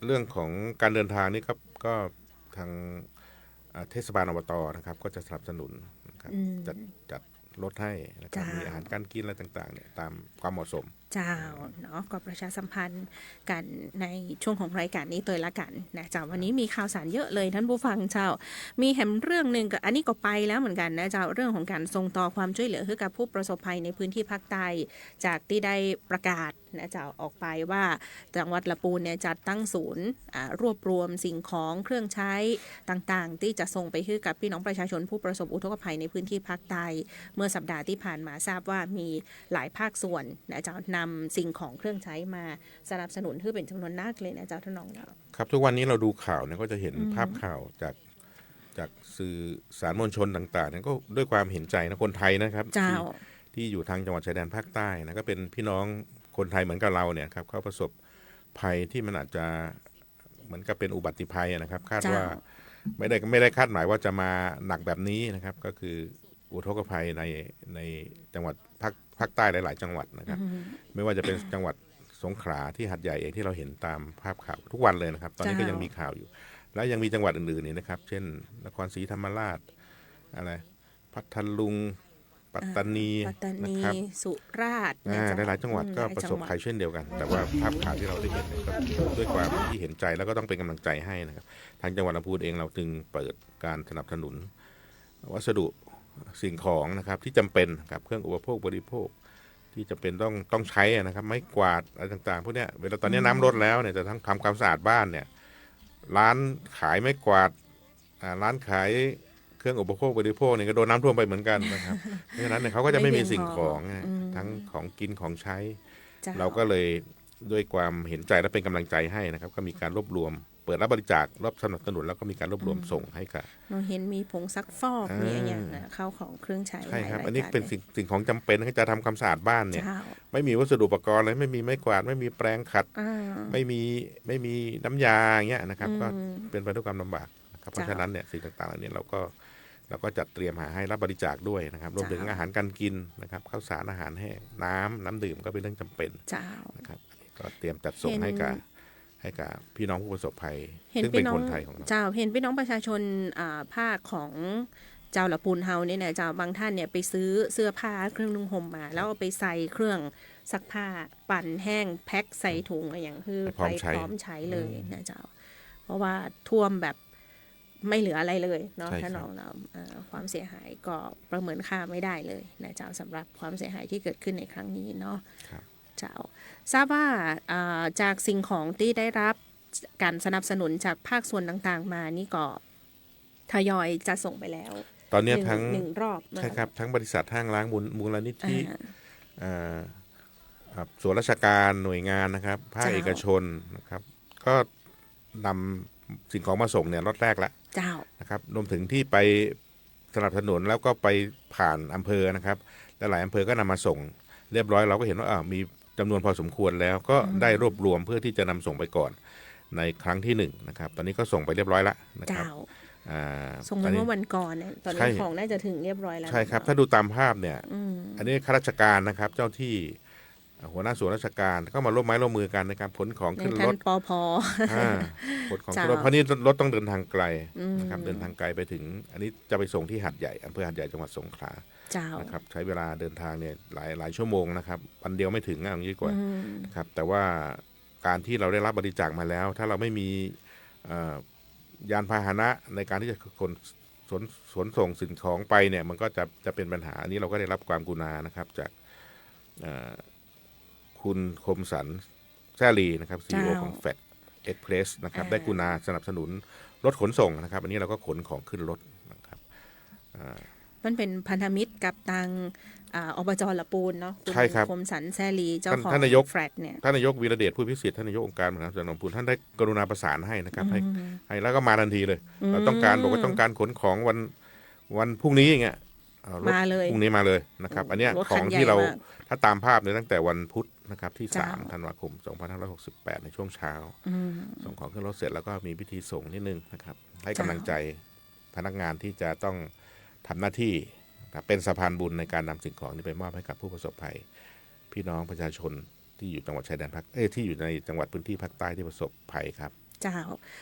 เรื่องของการเดินทางนี่ก็ทางเทศบาลอบตนะครับก็จะสนับสนุนนะครับจัดลดให้นะครับมีอาหารการกินอะไรต่างๆเนี่ยตามความเหมาะสมเจ้าเนาะก็ประชาสัมพันธ์กันในช่วงของรายการนี้ตัวละกันนะเจ้าวันนี้มีข่าวสารเยอะเลยท่านผู้ฟังเจ้ามีแหมเรื่องนึงกับอันนี้ก็ไปแล้วเหมือนกันนะเจ้าเรื่องของการส่งต่อความช่วยเหลือให้กับผู้ประสบภัยในพื้นที่ภาคใต้จากที่ได้ประกาศนะเจ้าออกไปว่าจังหวัดลำพูนเนี่ยจัดตั้งศูนย์รวบรวมสิ่งของเครื่องใช้ต่างๆที่จะส่งไปให้กับพี่น้องประชาชนผู้ประสบอุทกภัยในพื้นที่ภาคใต้เมื่อสัปดาห์ที่ผ่านมาทราบว่ามีหลายภาคส่วนนะเจ้านำสิ่งของเครื่องใช้มาสนับสนุนเพื่อเป็นจำนวนมากเลยนะเจ้าท่านรองครับทุกวันนี้เราดูข่าวเนี่ยก็จะเห็นภาพข่าวจากสื่อสารมวลชนต่างๆเนี่ยก็ด้วยความเห็นใจนะคนไทยนะครับที่อยู่ทางจังหวัดชายแดนภาคใต้นะก็เป็นพี่น้องคนไทยเหมือนกับเราเนี่ยครับเขาประสบภัยที่มันอาจจะเหมือนกับเป็นอุบัติภัยนะครับคาดว่าไม่ได้คาดหมายว่าจะมาหนักแบบนี้นะครับก็คืออุทกภัยในจังหวัดภาคใต้หลายๆจังหวัดนะครับไม่ว่าจะเป็นจังหวัดสงขลาที่หาดใหญ่เองที่เราเห็นตามภาพข่าวทุกวันเลยนะครับตอนนี้ก็ยังมีข่าวอยู่แล้วยังมีจังหวัดอื่นๆนี่นะครับเช่นนครศรีธรรมราชอะไรพัทลุงปัตตานีนะครับสุราษฎร์หลายๆจังหวัดก็ประสบภัยเช่นเดียวกันแต่ว่าภาพข่าวที่เราได้เห็นก็ด้วยความที่เห็นใจแล้วก็ต้องเป็นกำลังใจให้นะครับทางจังหวัดลำพูนเองเราจึงเปิดการสนับสนุนวัสดุสิ่งของนะครับที่จำเป็นกับเครื่องอุปโภคบริโภคที่จำเป็นต้องใช้นะครับไม้กวาดอะไรต่างๆพวกนี้เวลาตอนนี้น้ำลดแล้วเนี่ยจะทั้งทำความสะอาดบ้านเนี่ยร้านขายไม้กวาด ร้านขายเครื่องอุปโภคบริโภคเนี่ยก็โดนน้ำท่วมไปเหมือนกันนะครับ เพราะฉะนั้นเนี่ยเขาก็จะไม่มีสิ่งของทั้งของกินของใช้ เราก็เลยด้วยความเห็นใจและเป็นกำลังใจให้นะครับ ก็มีการรวบรวมเปิดรับบริจาครับสนับสนุนแล้วก็มีการรวบรวมส่งให้กับเราเห็นมีผงซักฟอกมีอะไรอย่างข้าวของเครื่องใช้ใช่ครับอันนี้เป็นสิ่งของจำเป็นที่จะทำความสะอาดบ้านเนี่ยไม่มีวัสดุอุปกรณ์เลยไม่มีไม้กวาดไม่มีแปรงขัดไม่มีน้ำยาอย่างเงี้ยนะครับก็เป็นไปด้วยความลำบากนะครับเพราะฉะนั้นเนี่ยสิ่งต่างๆเหล่านี้เราก็จัดเตรียมหาให้รับบริจาคด้วยนะครับรวมถึงอาหารการกินนะครับข้าวสารอาหารแห้งน้ำดื่มก็เป็นเรื่องจำเป็นนะครับก็เตรียมจัดส่งให้กับพี่น้องผู้ประสบภัยซึ่งเป็นคนไทยของเราเห็นพี่น้องประชาชนภาคของเจ้าละปูนเฮาเนี่ยนะเจ้าบางท่านเนี่ยไปซื้อเสื้อผ้าเครื่องนุ่งห่มมาแล้วเอาไปใส่เครื่องซักผ้าปั่นแห้งแพ็คใส่ถุงอะไรอย่างคือไปพร้อมใช้เลยนะเจ้าเพราะว่าท่วมแบบไม่เหลืออะไรเลยเนาะถ้าน้องเราความเสียหายก็ประเมินค่าไม่ได้เลยนะเจ้าสำหรับความเสียหายที่เกิดขึ้นในครั้งนี้เนาะเจ้าทราบว่าจากสิ่งของที่ได้รับการสนับสนุนจากภาคส่วนต่างๆมานี่ก็ทยอยจะส่งไปแล้วตอนนี้ทั้ง1 รอบใช่ครับทั้งบริษัทห้างร้านมูลนิธิส่วนราชการหน่วยงานนะครับภาคเอกชนนะครับก็นำสิ่งของมาส่งเนี่ยรถแรกแล้วนะครับรวมถึงที่ไปสนับสนุนแล้วก็ไปผ่านอำเภอนะครับและหลายอำเภอก็นำมาส่งเรียบร้อยเราก็เห็นว่ามีจำนวนพอสมควรแล้วก็ได้รวบรวมเพื่อที่จะนำส่งไปก่อนในครั้งที่1นะครับตอนนี้ก็ส่งไปเรียบร้อยแล้วนะครับส่งเมื่อวันก่อนเนี่ยตอนนี้ของน่าจะถึงเรียบร้อยแล้วใช่ครับถ้าดูตามภาพเนี่ยอันนี้ข้าราชการนะครับเจ้าที่หัวหน้าส่วนราชการก็มาร่วมไม้ร่วมมือกันนะครับขนของขึ้นรถปภขนของขึ้นรถเพราะนี่รถต้องเดินทางไกลนะครับเดินทางไกลไปถึงอันนี้จะไปส่งที่หาดใหญ่อำเภอหาดใหญ่จังหวัดสงขลานะครับใช้เวลาเดินทางเนี่ยหลายชั่วโมงนะครับวันเดียวไม่ถึงอย่างนี้กว่านะครับแต่ว่าการที่เราได้รับบริจาคมาแล้วถ้าเราไม่มียานพาหนะในการที่จะขนส่งสิ่งของไปเนี่ยมันก็จะเป็นปัญหาอันนี้เราก็ได้รับความกรุณานะครับจากคุณคมสันแซ่ลีนะครับ CEO ของ FedEx Express นะครับได้กรุณาสนับสนุนรถขนส่งนะครับอันนี้เราก็ขนของขึ้นรถนะครับมันเป็นพันธมิตรกับทางอบจ.ละปูนเนาะใช่ครับคมสันแซ่ลีเจ้าของแฟลตเนี่ยท่านนายกวีระเดชผู้พิเศษท่านนายกองค์การบริหารส่วนจังหวัดลำพูนท่านได้กรุณาประสานให้นะครับให้แล้วก็มาทันทีเลยเราต้องการบอกว่าต้องการขนของวันพรุ่งนี้อย่างเงี้ยมาเลยพรุ่งนี้มาเลยนะครับอันนี้ของที่เราถ้าตามภาพเนี่ยตั้งแต่วันพุธนะครับที่3 ธันวาคม 2568ในช่วงเช้าส่งของขึ้นรถเสร็จแล้วก็มีพิธีส่งนิดนึงนะครับให้กำลังใจพนักงานที่จะต้องทำหน้าที่เป็นสะพานบุญในการนำสิ่งของนี้ไปมอบให้กับผู้ประสบภัยพี่น้องประชาชนที่อยู่จังหวัดชายแดนภาคที่อยู่ในจังหวัดพื้นที่ภาคใต้ที่ประสบภัยครับเจ้า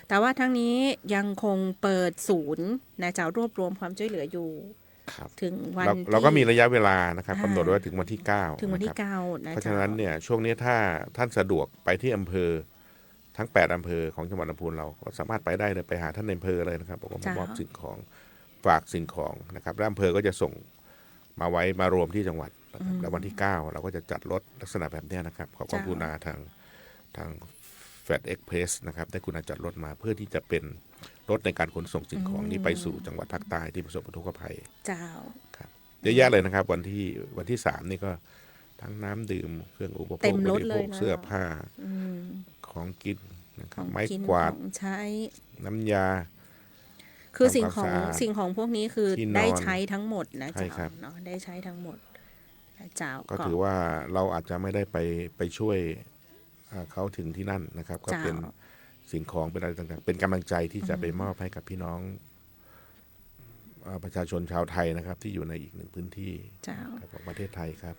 แต่ว่าทั้งนี้ยังคงเปิดศูนย์นะเจ้ารวบรวมความช่วยเหลืออยู่ถึงวันเราก็มีระยะเวลานะครับกำหนดไว้ถึงวันที่9ถึงวันที่9นะเพราะฉะนั้นเนี่ยช่วงนี้ถ้าท่านสะดวกไปที่อำเภอทั้ง8อำเภอของจังหวัดลำพูนเราก็สามารถไปได้เลยไปหาท่านในอำเภอเลยนะครับบอกว่ามามอบสิ่งของฝากสิ่งของนะครับแล้วอำเภอก็จะส่งมารวมที่จังหวัดแล้ววันที่9เราก็จะจัดรถลักษณะแบบนี้นะครับขอความกรุณาทาง FedEx Express นะครับได้กรุณาจัดรถมาเพื่อที่จะเป็นรถในการขนส่งสิ่งของนี้ไปสู่จังหวัดภาคใต้ที่ประสบอุทกภัยเจ้าครับเยอะแยะเลยนะครับวันที่3นี่ก็ทั้งน้ำดื่มเครื่องอุปโภคบริโภคเสื้อผ้าของกินนะครับไม้กวาดใช้ น้ำยาคือสิ่งของพวกนี้คือได้ใช้ทั้งหมดนะเจ้าเนาะได้ใช้ทั้งหมดเจ้าก็ถือว่าเราอาจจะไม่ได้ไปช่วยเขาถึงที่นั่นนะครับก็เป็นสิ่งของเป็นอะไรต่างๆเป็นกำลังใจที่จะไปมอบให้กับพี่น้องประชาชนชาวไทยนะครับที่อยู่ในอีกหนึ่งพื้นที่ของประเทศไทยครับ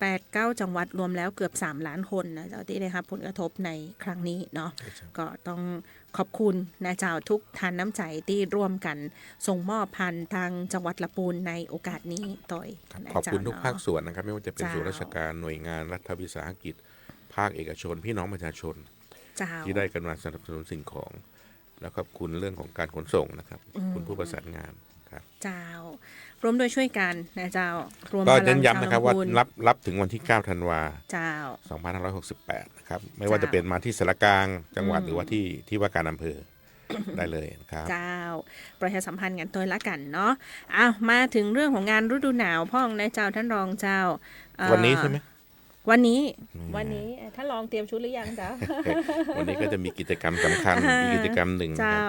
8-9 จังหวัดรวมแล้วเกือบ3 ล้านคนนะเจ้าที่ได้รับผลกระทบในครั้งนี้เนาะก็ต้องขอบคุณนะเจ้าทุกทานน้ำใจที่ร่วมกันส่งมอบพันทางจังหวัดละปูนในโอกาสนี้ต่อยขอบคุณทุกภาคส่วนนะครับไม่ว่าจะเป็นส่วนราชการหน่วยงานรัฐวิสาหกิจภาคเอกชนพี่น้องประชาชนที่ได้กันมาสนับสนุนสิ่งของแล้วขอบคุณเรื่องของการขนส่งนะครับคุณผู้ประสานงานครับเจ้ารวมโดยช่วยกันนะเจ้ารวมก็เน้นย้ำนะครับว่ารับถึงวันที่9 ธันวาเจ้า2568นะครับไม่ว่าจะเป็นมาที่สารกลางจังหวัดหรือว่าที่ว่าการอำเภอ ได้เลยครับ เจ้าประชาสัมพันธ์กันตัวละกันเนาะมาถึงเรื่องของงานฤดูหนาวพ่องนะเจ้าท่านรองเจ้าวันนี้ใช่ไหมวันนี้ท่านรองเตรียมชุดหรือยังเจ้า วันนี้ก็จะมีกิจกรรมสำคัญอีกกิจกรรมหนึ่งเจ้า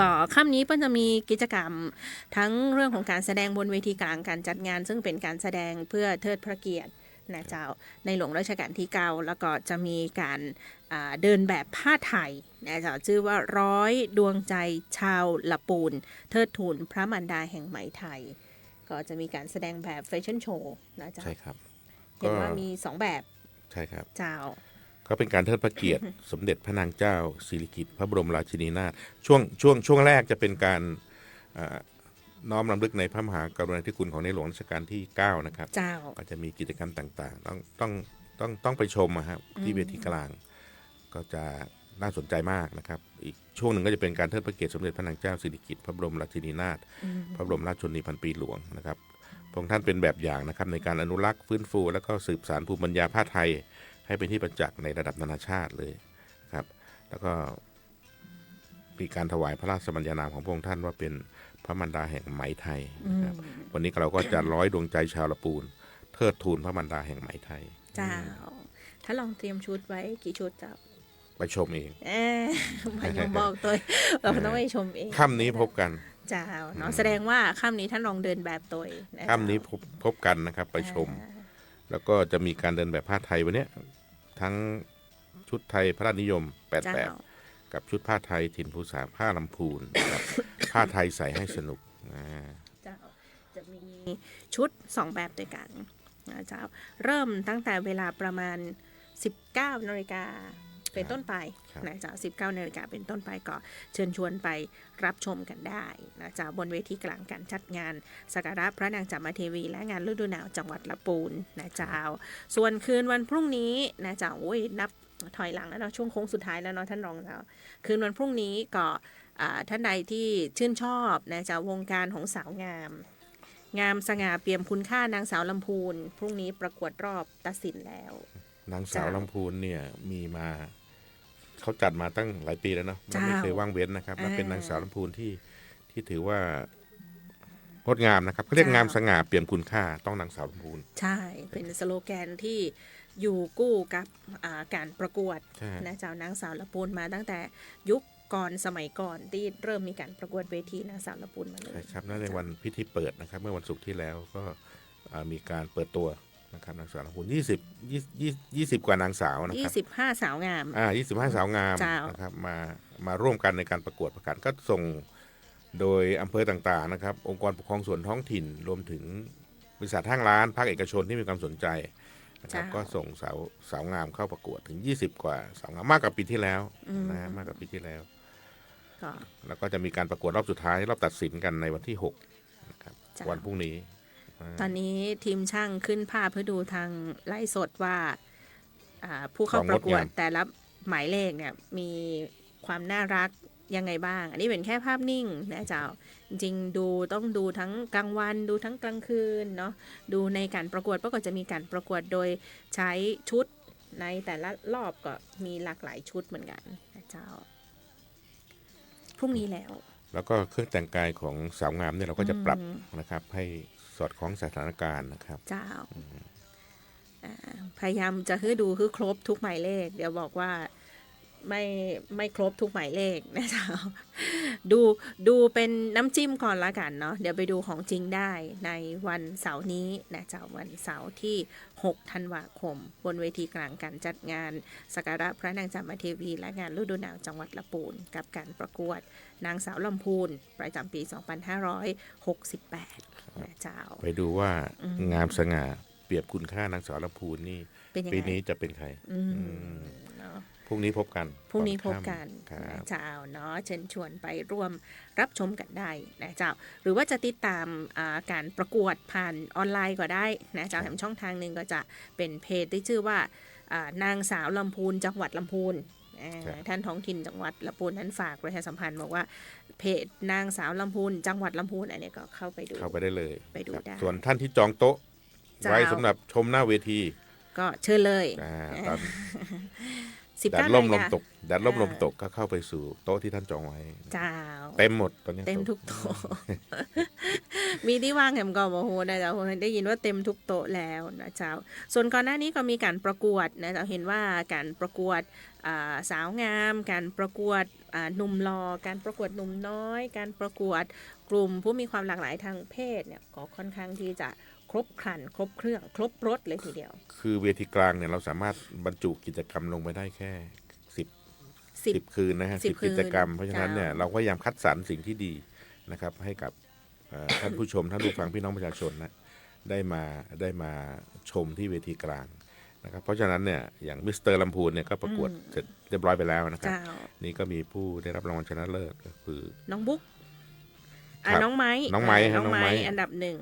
ก็ค่ำนี้เพิ่นจะมีกิจกรรมทั้งเรื่องของการแสดงบนเวทีกลางการจัดงานซึ่งเป็นการแสดงเพื่อเทิดพระเกียรตินะเจ้าในหลวงรัชกาลที่9แล้วก็จะมีการเดินแบบผ้าไทยนะเจ้าชื่อว่าร้อยดวงใจชาวละปูนเทิดทูนพระมารดาแห่งไหมไทยก็จะมีการแสดงแบบแฟชั่นโชว์นะเจ้าใช่ครับเห็นว่ามี2แบบใช่ครับเจ้าก็เป็นการเทิดพระเกียรติ สมเด็จพระนางเจ้าสิริกิติ์พระบรมราชินีนาถช่วงแรกจะเป็นการน้อมรำลึกในพระมหากรุณาธิคุณของในหลวงรัชกาลที่9นะครับก็จะมีกิจกรรมต่างๆต้องไปชมครับที่เวทีกลางก็จะน่าสนใจมากนะครับอีกช่วงหนึ่งก็จะเป็นการเทิดพระเกียรติสมเด็จพระนางเจ้าสิริกิติ์พระบรมราชินีนาถพระบรมราชชนนีพันปีหลวงนะครับพระองค์ท่านเป็นแบบอย่างนะครับในการอนุรักษ์ฟื้นฟูและก็สืบสานภูมิปัญญาผ้าไทยให้เป็นที่ประจักษ์ในระดับนานาชาติเลยครับแล้วก็มีการถวายพระราชบัญญานามของพระองค์ท่านว่าเป็นพระมารดาแห่งไหมไทยนะครับวันนี้เราก็จะร้อยดวงใจชาวละปูนเทิดทูนพระมารดาแห่งไหมไทยเจ้าถ้าลองเตรียมชุดไว้กี่ชุดเจ้าไปชมเองมันยังบอกตัวเราต้องไปชมเองค่ำนี้พบกันเจ้าเนาะแสดงว่าค่ำนี้ท่านลองเดินแบบตัวค่ำนี้พบกันนะครับไปชมแล้วก็จะมีการเดินแบบผ้าไทยวันนี้ทั้งชุดไทยพระราชนิยม8แบบกับชุดผ้าไทยถิ่นภูษาผ้าลำพูนกับผ้าไทยใส่ให้สนุกจะมีชุด2แบบด้วยกันนะเจ้าเริ่มตั้งแต่เวลาประมาณ 19 นาฬิกาเป็นต้นไปนะเจ้า 19 นาฬิกาเป็นต้นไปก็เชิญชวนไปรับชมกันได้นะเจ้าบนเวทีกลางการจัดงานสักการะพระนางจามเทวีและงานฤดูหนาวจังหวัดลำพูนนะเจ้าส่วนคืนวันพรุ่งนี้นะเจ้าโอ้ยนับถอยหลังแล้วเนาะช่วงโค้งสุดท้ายแล้วเนาะท่านรองเจ้าคืนวันพรุ่งนี้ก็ท่านใดที่ชื่นชอบนะเจ้าวงการของสาวงามสง่าเปี่ยมคุณค่านางสาวลำพูนพรุ่งนี้ประกวดรอบตัดสินแล้วนางสาวลำพูนเนี่ยมีมาเขาจัดมาตั้งหลายปีแล้วเนาะไม่เคยว่างเว้นนะครับและเป็นนางสาวลำพูนที่ถือว่างดงามนะครับเขาเรียกงามสง่าเปี่ยมคุณค่าต้องนางสาวลำพูนใช่เป็นสโลแกนที่อยู่กู้กับการประกวดนะเจ้านางสาวลำพูนมาตั้งแต่ยุคก่อนสมัยก่อนที่เริ่มมีการประกวดเวทีนางสาวลำพูนมาเลยใช่ครับในวันพิธีเปิดนะครับเมื่อวันศุกร์ที่แล้วก็มีการเปิดตัวนะครับนางสาวลำพูน20กว่านางสาวนะครับ25สาวงาม25สาวงามนะครับมาร่วมกันในการประกวดประกาศก็ส่งโดยอำเภอต่างๆนะครับองค์กรปกครองส่วนท้องถิ่นรวมถึงบริษัทห้างร้านภาคเอกชนที่มีความสนใจนะครับก็ส่งสาวงามเข้าประกวดถึง20กว่าสาวงามมากกว่าปีที่แล้วนะมากกว่าปีที่แล้วแล้วก็จะมีการประกวดรอบสุดท้ายรอบตัดสินกันในวันที่6นะครับวันพรุ่งนี้ตอนนี้ทีมช่างขึ้นภาพเพื่อดูทางไลฟ์สดว่าผู้เข้าประกวดแต่ละหมายเลขเนี่ยมีความน่ารักยังไงบ้างอันนี้เป็นแค่ภาพนิ่งนะเจ้าจริงๆต้องดูทั้งกลางวันดูทั้งกลางคืนเนาะดูในการประกวดก็จะมีการประกวดโดยใช้ชุดในแต่ละรอบก็มีหลากหลายชุดเหมือนกันนะเจ้าพรุ่งนี้แล้วก็เครื่องแต่งกายของสาวงามเนี่ยเราก็จะปรับนะครับให้สอดคล้องสถานการณ์นะครับเจ้าพยายามจะให้ดูคือครบทุกหมายเลขเดี๋ยวบอกว่าไม่ครบทุกหมายเลขนะเจ้าดูเป็นน้ำจิ้มก่อนละกันเนาะเดี๋ยวไปดูของจริงได้ในวันเสาร์นี้นะเจ้าวันเสาร์ที่6 ธันวาคมบนเวทีกลางการจัดงานสักการะพระนางจามเทวีและงานฤดูหนาวจังหวัดลำพูนกับการประกวดนางสาวลำพูนประจำปี2568นะเจ้าไปดูว่างามสง่าเปรียบคุณค่านางสาวลำพูนนี่ปีนี้จะเป็นใครพรุ่งนี้พบกันนะเจ้าเนาะเชิญชวนไปร่วมรับชมกันได้นะเจ้าหรือว่าจะติดตามการประกวดผ่านออนไลน์ก็ได้นะเจ้าแถมช่องทางนึงก็จะเป็นเพจที่ชื่อว่านางสาวลำพูนจังหวัดลำพูนท่านท้องถิ่นจังหวัดลำพูนนั้นฝากประชาสัมพันธ์บอกว่าเพจนางสาวลำพูนจังหวัดลำพูนอันนี้ก็เข้าไปได้เลยไปดูได้ส่วนท่านที่จองโต๊ะไว้สำหรับชมหน้าเวทีก็เชิญเลย แดด 19 ร่ม นา ล ฬิ ม กา ตกแดดร่มลมตกก็เข้าไปสู่โต๊ะที่ท่านจองไว้ เจ้า เต็มหมดตอนนี้ เต็มทุกโต๊ะ มีที่ว่างแหมก็บอกโหนะเจ้าได้ยินว่าเต็มทุกโต๊ะแล้วนะเจ้าส่วนก่อนหน้านี้ก็มีการประกวดนะเจ้าเห็นว่าการประกวดสาวงามการประกวดหนุ่มหล่อการประกวดหนุ่มน้อยการประกวดกลุ่มผู้มีความหลากหลายทางเพศเนี่ยก็ค่อนข้างที่จะครบครันครบเครื่องครบรถเลยทีเดียวคือเวทีกลางเนี่ยเราสามารถบรรจุกิจกรรมลงไปได้แค่10 คืนนะฮะ 10 10 กิจกรรมเพราะฉะนั้นเนี่ย จ้า เราก็พยายามคัดสรรสิ่งที่ดีนะครับให้กับท่านผู้ชมท่านผู้ฟังพี่น้องประชาชนนะได้มาชมที่เวทีกลางนะครับเพราะฉะนั้นเนี่ยอย่างมิสเตอร์ลำพูนเนี่ยก็ประกวดเสร็จเรียบร้อยไปแล้วนะครับ เจ้า นี่ก็มีผู้ได้รับรางวัลชนะเลิศก็คือ น้องบุ๊ก ครับ น้องไม้ น้องไม้ฮะ น้อง น้องไม้ ไม้อันดับหนึ่ง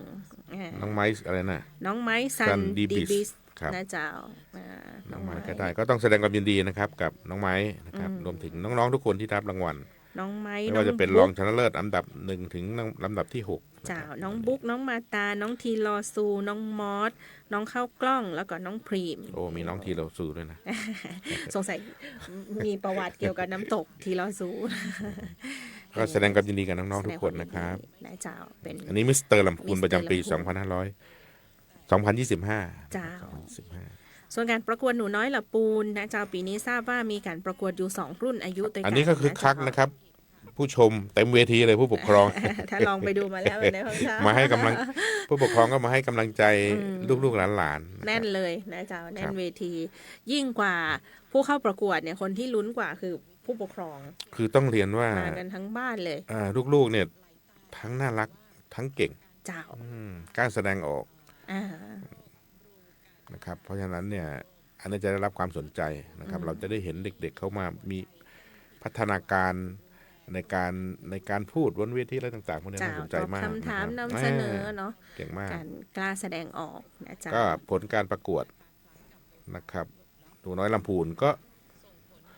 น้องไม้อะไรนะ น้องไม้ซั Sun นดี Dibis บิส ครับ นะเจ้า น้องไม้ก็ได้ก็ต้องแสดงความยินดีนะครับกับน้องไม้นะครับรวมถึงน้องๆทุกคนที่ได้รับรางวัล น้องไม้ ไม่ น้อง ว่าจะเป็นร บุ๊ อก งชนะเลิศอันดับ1ถึงลำดับที่6 เจ้าน้องบุ๊กน้องมาตาน้องทีลอซูน้องมอสน้องข้าวกล้องแล้วก็น้องพรีม โอ้มีน้องทีเราสู้ด้วยนะ สงสัยมีประวัติเกี่ยวกับน้ำตกทีลอซู ก็แสดงความยินดีกับน้องๆทุกคนนะครับ นะเจ้าเป็น อันนี้มิสเตอร์ลำพูน Mr. ประจำปี ลำพูน 2025 เจ้า 2025 ส่วนการประกวดหนูน้อยละปูนนะเจ้าปีนี้ทราบว่ามีการประกวดอยู่2รุ่นอายุด้วยกัน อันนี้ก็คือคักนะครับ ผู้ชมเต็มเวทีเลยผู้ปกครอง ถ้าลองไปดูมาแล้วในห้องเช้า มาให้กำลังผู้ปกครองก็มาให้กำลังใจลูกๆหลานๆ แน่นเลยนะเจ้าแน่นเวที ยิ่งกว่าผู้เข้าประกวดเนี่ยคนที่ลุ้นกว่าคือผู้ปกครอง คือต้องเรียนว่า มากันทั้งบ้านเลย ลูกๆเนี่ยทั้งน่ารักทั้งเก่ง เจ้าก ล้าแสดงออก อ่า นะครับเพราะฉะนั้นเนี่ยอันนี้จะได้รับความสนใจนะครับเราจะได้เห็นเด็กๆเข้ามามีพัฒนาการในการพูดบนเวทีอะไรต่างๆพวกนี้ เจ้า น่าสนใจ ตอบ มาก คำถาม นะครับ นำเสนอเนาะ เก่งมาก การกล้าแสดงออกนะเจ้า ก็ผลการประกวดนะครับหนูน้อยลำพูนก็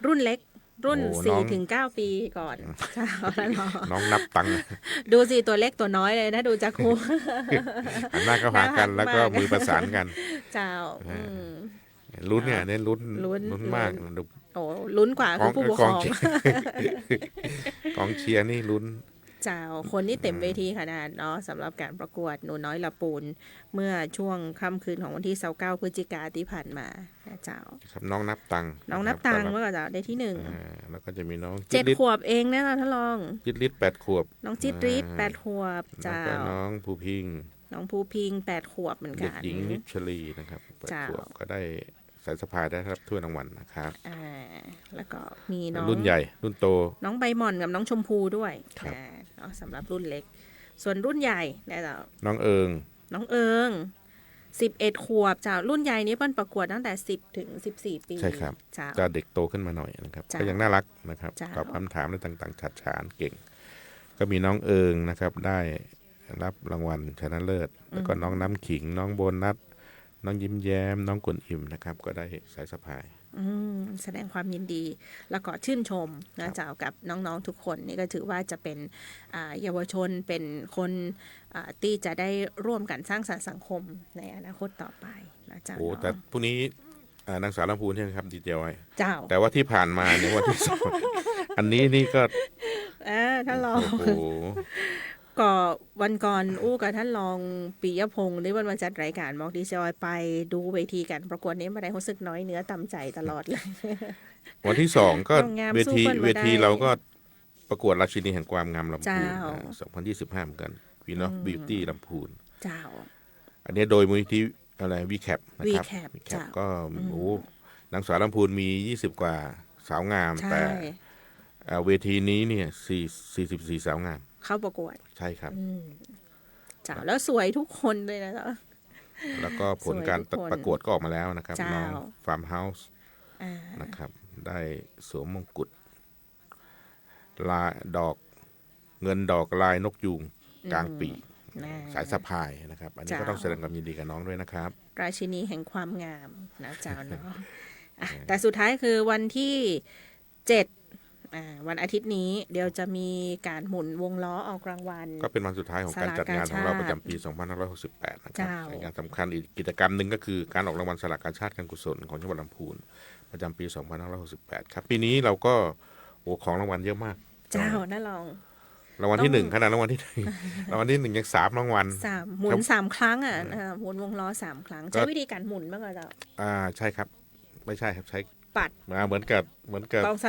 รุ่นเล็กรุ่น โอ้น้อง 4-9 ปีก่อนเจ้าแล้วเนาะ น้องนับตังค์ ดูสิตัวเล็กตัวน้อยเลยนะดูจากครู หันหน้าเข้าหากัน น่ารัก แล้วก็ มาก มือประสานกัน เจ้า ลุ้นเนี่ยเนี่ยลุ้น ลุ้น มาก ลุ้น โอ้ลุ้นกว่าคือผู้ปกครอง กองเชียร์นี่ลุ้น เจ้าคนนี่เต็มเวทีขนาดเนาะสำหรับการประกวดหนูน้อยละปูนเมื่อช่วงค่ำคืนของวันที่29พฤศจิกายนที่ผ่านมานะเจ้า ครับน้องนับตังค์ น้องนับตังค์ ะ เมื่ ครับ อก่อนเจ้าได้ที่ แล้วก็จะมีน้อง 1 7 ขวบเองนะเราทดลอง จิตลิศ8 ขวบ น้องจิตรีด8 ขวบ แล้ว เจ้า ก็น้องภูพิง น้องภูพิง8 ขวบเหมือน เด็ กั ก น หญิงนิชลีนะครับ จ้า 8 ขวบก็ได้สายสะพายได้รับถ้วยรางวัลนะครับ แล้วก็มีน้อง รุ่นใหญ่รุ่นโต น้องใบหม่อนกับน้องชมพูด้วย ครับ เนาะสำหรับรุ่นเล็ก ส่วนรุ่นใหญ่นะเจ้า น้องเอิง น้องเอิง11 ขวบเจ้ารุ่นใหญ่นี้เปิ้นประกวดตั้งแต่10 ถึง 14 ปี ใช่ครับ เจ้า จะเด็กโตขึ้นมาหน่อยนะครับ จ้า ก็ยังน่ารักนะครับ จ้า ตอบคำถามอะไรต่างๆฉัดฉานเก่ง ก็มีน้องเอิงนะครับได้รับรางวัลชนะเลิศ แล้วก็น้องน้ำขิง น้องโบนัสน้องยิ้มแย้ม น้องกวนอิมนะครับก็ได้สายสะพาย แสดงความยินดี แล้วก็ชื่นชมนะเจ้ากับน้องๆทุกคนนี่ก็ถือว่าจะเป็นเยาวชนเป็นคนที่จะได้ร่วมกันสร้างสรรค์สังคมในอนาคตต่อไปนะเจ้า โอ้ เนาะ แต่พรุ่งนี้นางสาวลำพูนใช่ไหมครับดีเจไว้ เจ้า แต่ว่าที่ผ่านมาเนี่ยวันที่ 2 อันนี้นี่ก็ ท่านรอง โอ้โห ก็วันก่อนอู้กับท่านรองปิยพงศ์ที่วันมาจัดรายการบอกดีจอยไปดูเวทีกันประกวดนี้มาได้รู้สึกน้อยเนื้อต่ำใจตลอดเลย วันที่ 2 ก็ งาม เว สู้ ที เปิ้นมาได้ เวทีเราก็ประกวดราชินีแห่งความงามลำพูน เจ้า 2025เหมือนกัน Queen of Beauty ลำพูน เจ้า อันนี้โดยมูลนิธิอะไรวีแคปนะครับ VCAP วีแคป จ้ะ ก็โอ้นางสาวลำพูนมี20 กว่าสาวงาม ใช่ แต่เวทีนี้เนี่ย44 สาวงาม เข้าประกวด ใช่ครับ เจ้าแล้วสวยทุกคนเลยนะเจ้า แล้วก็ผลการ สวยทุกคน ประกวดก็ออกมาแล้วนะครับ เจ้า น้องฟาร์มเฮาส์ อ่า นะครับ ได้สวมมงกุฎลายดอกเงินดอกลายนกยูงกลางปีก นะ สายสะพายนะครับ อันนี้ก็ เจ้า ต้องแสดงความยินดีกับน้องด้วยนะครับ ราชินีแห่งความงามนะเจ้าเนาะแต่สุดท้ายคือวันที่7 วันอาทิตย์นี้เดี๋ยวจะมีการหมุนวงล้อออกรางวัลก็เป็นวันสุดท้ายของการจัดงานของเราประจำปี 2568 นะครับงานสำคัญอีกกิจกรรมหนึ่งก็คือการออกรางวัลสลากกาชาติการกุศลของจังหวัดลำพูนประจำปี 2568 ครับปีนี้เราก็ของรางวัลเยอะมากเจ้าน่าลองรางวัลที่1ขนาดรางวัลที่1รางวัลที่1ยัง3รางวัลหมุน3ครั้งหมุนวงล้อ3ครั้งใช้วิธีการหมุนบ้างเหรอเจ้าใช่ครับไม่ใช่ครับใช้ปัดเหมือนกับ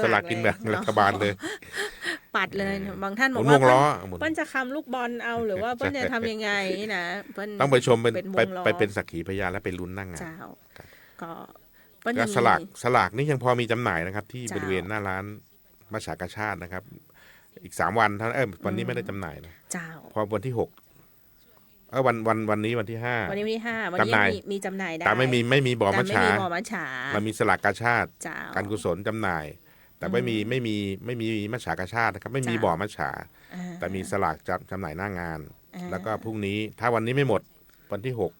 สลากกินแบ่งรัฐบาลเลยปัดเลยบางท่านบอกว่าเปิ้ลจะคำลูกบอลเอาหรือว่าเปิ้ลจะทำยังไงนะต้องไปชมไปเป็นสักขีพยานและไปลุ้นนั่งงานก็สลากนี่ยังพอมีจำหน่ายนะครับที่บริเวณหน้าร้านมัชฉากาชาตินะครับอีก3วันท่านวันนี้ไม่ได้จำหน่ายนะพอวันที่6วันนี้วันที่5วันนี้วันนี้มีจำหน่ายได้แต่ไม่มีบ่อมัชฉามันมีสลากกาชาติการกุศลจำหน่ายแต่ไม่มีมัชฉากาชาตินะครับไม่มีบ่อมัชฉาแต่มีสลากจำหน่ายหน้างานแล้วก็พรุ่งนี้ถ้าวันนี้ไม่หมดวันที่6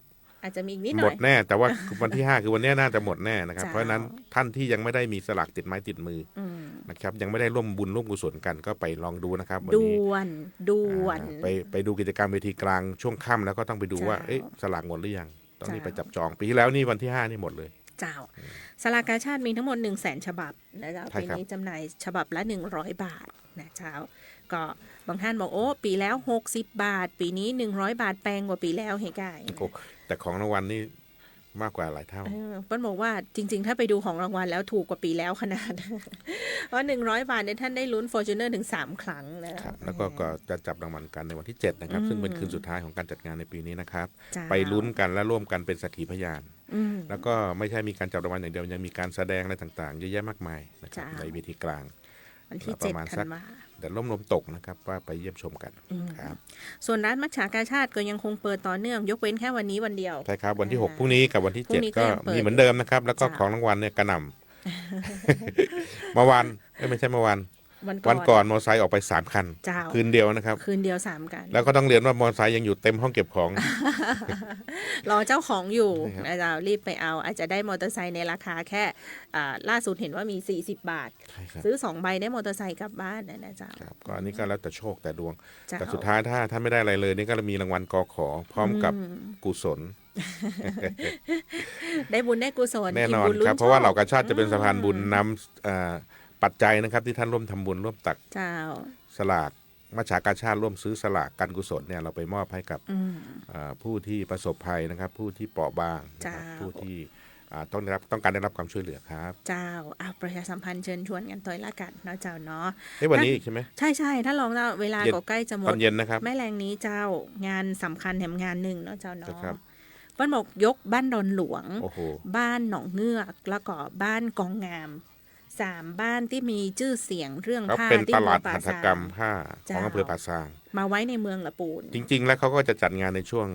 อาจจะมีอีกนิดหน่อยหมดแน่แต่ว่าวันที่5คือวันนี้น่าจะหมดแน่นะครับเพราะฉะนั้นท่านที่ยังไม่ได้มีสลากติดไม้ติดมือนะครับยังไม่ได้ร่วมบุญร่วมกุศลกันก็ไปลองดูนะครับวันนี้ด่วนไปดูกิจกรรมเวทีกลางช่วงค่ำแล้วก็ต้องไปดูว่าสลากหมดหรือยังต้องนี่ไปจับจองปีที่แล้วนี่วันที่5นี่หมดเลยเจ้าสลากกาชาติมีทั้งหมด 100,000 ฉบับนะเจ้าปีนี้จำหน่ายฉบับละ100 บาทนะเจ้าก็บางท่านบอกโอ้ปีแล้ว60 บาทปีนี้100 บาทแพงกว่าปีแล้วเฮ้ยกายแต่ของรางวัลนี่มากกว่าหลายเท่าเปิ้ลบอกว่าจริงๆถ้าไปดูของรางวัลแล้วถูกกว่าปีแล้วขนาดเพราะ100 บาทเนี่ยท่านได้ลุ้น Fortuner ถึง3 ครั้งนะครับแล้วก็จะจับรางวัลกันในวันที่7นะครับซึ่งเป็นคืนสุดท้ายของการจัดงานในปีนี้นะครับไปลุ้นกันและร่วมกันเป็นสักขีพยานแล้วก็ไม่ใช่มีการจับรางวัลอย่างเดียวยังมีการแสดงอะไรต่างๆเยอะแยะมากมายนะครับในเวทีกลางวันที่7 ธันวาคมแต่ลมตกนะครับว่าไปเยี่ยมชมกันครับส่วนร้านมัชฉากาชาติก็ยังคงเปิดต่อเนื่องยกเว้นแค่วันนี้วันเดียวใช่ครับวันที่6พรุ่งนี้กับวันที่7ก็มีเหมือนเดิมนะครับแล้วก็ของรางวัลเนี่ยกระหน่ำเมื่อวานไม่ใช่เมื่อวานวันก่อนมอเตอร์ไซค์ออกไป3 คันคืนเดียวนะครับคืนเดียว3 กันแล้วก็ต้องเรียนว่ามอเตอร์ไซค์ยังอยู่เต็มห้องเก็บของรอเจ้าของอยู่นะจ๊ะรีบไปเอาอาจจะได้มอเตอร์ไซค์ในราคาแค่ล่าสุดเห็นว่ามี40 บาทซื้อ2 ใบได้มอเตอร์ไซค์กลับบ้านนะจ๊ะก็อันนี้ก็แล้วแต่โชคแต่ดวงแต่สุดท้ายถ้าไม่ได้อะไรเลยนี่ก็มีรางวัลกขอพร้อมกับกุศลได้บุญได้กุศลแน่นอนครับเพราะว่าเหล่ากาชาติจะเป็นสะพานบุญนำปัจจัยนะครับที่ท่านร่วมทำบุญร่วมตักสลากมัชฉากาชาติร่วมซื้อสลากการกุศลเนี่ยเราไปมอบให้กับผู้ที่ประสบภัยนะครับผู้ที่เปราะบางผู้ที่ต้องการได้รับความช่วยเหลือครับเจ้าประชาสัมพันธ์เชิญชวนกันต่อยละกันเนาะเจ้าเนาะวันนี้ใช่ไหมใช่ถ้าลองแล้วเวลาก็ใกล้จะหมดตอนเย็นนะครับแม่แรงนี้เจ้างานสำคัญแถมงานหนึ่งเนาะเจ้าเนาะบ้านบอกยกบ้านดอนหลวงบ้านหนองเงือกแล้วก็บ้านกองงาม3 บ้านที่มีชื่อเสียงเรื่องผ้าที่ตลาดหัตถกรรมผ้าของอำเภอป่าซางมาไว้ในเมืองละปูนจริงๆแล้วเขาก็จะจัดงานในช่วง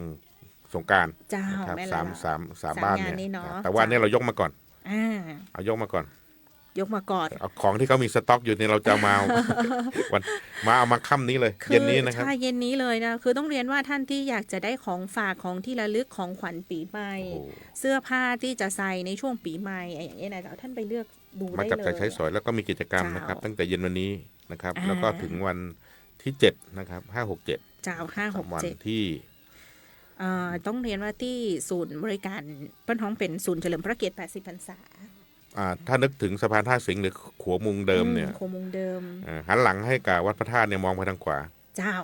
สงกรานต์ครับสามบ้านเนี่ยแต่ว่าเนี่ยเรายกมาก่อนเอายกมาก่อนเอาของที่เขามีสต็อกอยู่เนี่ยเราจะมาวันเอามาค่ำนี้เลยเย็นนี้นะครับใช่เย็นนี้เลยนะคือต้องเรียนว่าท่านที่อยากจะได้ของฝากของที่ระลึกของขวัญปีใหม่เสื้อผ้าที่จะใส่ในช่วงปีใหม่อย่างนี้นะท่านไปเลือกดูได้เลยมาจับจ่ายใช้สอยแล้วก็มีกิจกรรมนะครับตั้งแต่เย็นวันนี้นะครับแล้วก็ถึงวันที่7นะครับ5-6-7เจ้า5-6-7วันที่ต้องเรียนว่าที่ศูนย์บริการป้นท้องเป็นศูนย์เฉลิมพระเกียรติ80 พรรษาถ้านึกถึงสะพานท่าสิงห์หรือขัวมุงเดิมเนี่ยขัวมุงเดิมหันหลังให้กับวัดพระธาตุเนี่ยมองไปทางขวาเจ้า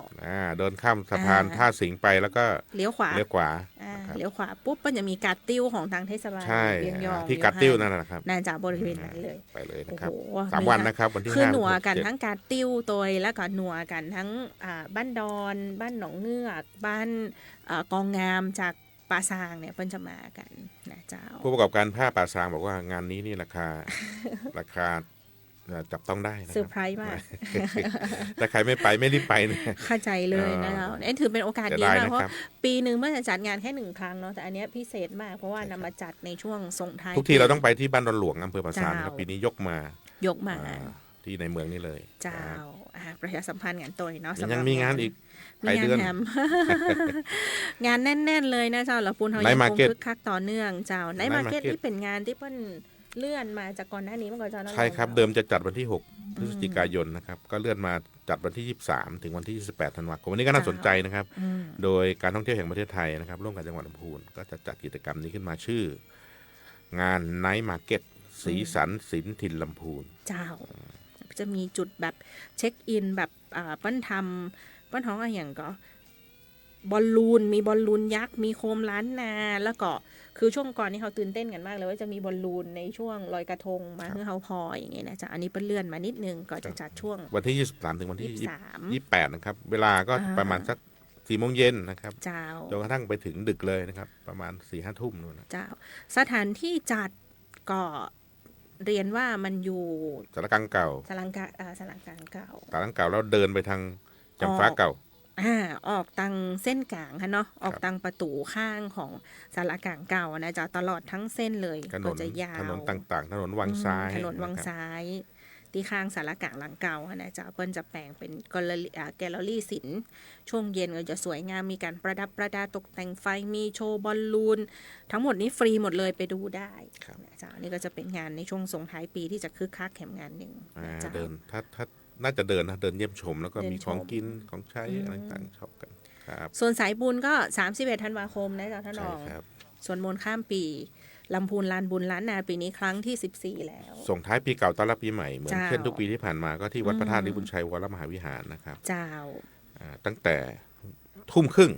เดินข้ามสะพานท่าสิงห์ไปแล้วก็เลี้ยวขวาเลี้ยวขวาปุ๊บมันจะมีการติ้วของทางเทศบาลเวียงยองที่การติ้วนั่นแหละครับน่าจะบริเวณนั้นเลยไปเลยนะครับ3 วันนะครับวันที่5คือหนัวกันทั้งการติ้วตัวแล้วก็หนัวกันทั้งบ้านดอนบ้านหนองเงือกบ้านกองงามจากป่าซางเนี่ยเพิ่นจะมากันนะเจ้าผู้ประกอบการผ้าป่าซางบอกว่างานนี้นี่ราคาจับต้องได้นะเซอร์ไพรส์มากถ้าใครไม่ไปไม่รีบไปเนี่ยเข้าใจเลยนะเราถือเป็นโอกาสดีมากเพราะปีนึงเมื่อจะจัดงานแค่1 ครั้งเนาะแต่อันนี้พิเศษมากเพราะว่านำมาจัดในช่วงส่งท้ายทุกทีเราต้องไปที่บ้านดอนหลวงอำเภอป่าซางครับปีนี้ยกมาที่ในเมืองนี่เลยเจ้าประชาสัมพันธ์งานตัวเนาะยังมีงานอีกมีงานแถมงานแน่นๆเลยนะเจ้าละปูนเฮายังคงคึกคักต่อเนื่องเจ้าไนท์มาร์เก็ตที่เป็นงานที่เปิ้ล เลื่อนมาจากก่อนหน้านี้เมื่อก่อนจะ ใช่ครับเดิมจะจัดวันที่6พฤศจิกายนนะครับก็เลื่อนมาจัดวันที่23ถึงวันที่28ธันวาคมวันนี้ก็น่าสนใจนะครับโดยการท่องเที่ยวแห่งประเทศไทยนะครับร่วมกับจังหวัดลำพูนก็จะจัดกิจกรรมนี้ขึ้นมาชื่องานไนท์มาร์เก็ตสีสันศิลป์ถิ่นลำพูนเจ้าจะมีจุดแบบเช็คอินแบบปั้นท้องอะไรอย่างก็บอลลูนมีบอลลูนยักษ์มีโคมล้านนาแล้วก็คือช่วงก่อนนี้เขาตื่นเต้นกันมากเลยว่าจะมีบอลลูนในช่วงลอยกระทงมาเพื่อเขาพออย่างเงี้ยนะจ๊ะอันนี้เป็นเลื่อนมานิดนึงก็จะจัดช่วงวันที่23ถึงวันที่28นะครับเวลาก็ประมาณสัก4 โมงเย็นนะครับจนกระทั่งไปถึงดึกเลยนะครับประมาณ 4-5 ทุ่มนู่นนะเจ้าสถานที่จัดก็เรียนว่ามันอยู่สารกลางเก่าสารกลางเก่าแล้วเดินไปทางจำฟ้าเก่าออกตังเส้นกลางค่ะเนาะออกตังประตูข้างของสารกลางเก่านะจ๊ะตลอดทั้งเส้นเลยก็จะยาวถนนต่างๆถนนวังซ้ายที่ข้างสารกลางหลังเก่านะจ๊ะเปิ้นจะแปลงเป็นแกลเลอรี่ศิลป์ช่วงเย็นก็จะสวยงามมีการประดับประดาตกแต่งไฟมีโชว์บอลลูนทั้งหมดนี้ฟรีหมดเลยไปดูได้นะจ๊ะนี่ก็จะเป็นงานในช่วงส่งท้ายปีที่จะคึกคักแข่งงานหนึ่งเดินถ้าน่าจะเดินเยี่ยมชมแล้วก็มีของกินของใช้อะไรต่างๆชอบกันครับส่วนสายบุญก็31ธันวาคมนะจ๊ะท่านรองส่วนมนต์ข้ามปีลำพูนลานบุญล้านนาปีนี้ครั้งที่14แล้วส่งท้ายปีเก่าต้อนรับปีใหม่เหมือนเช่นทุกปีที่ผ่านมาก็ที่วัดพระธาตุลิบุญชัยวรมหาวิหารนะครับเจ้าตั้งแต่ทุ่มครึ่ง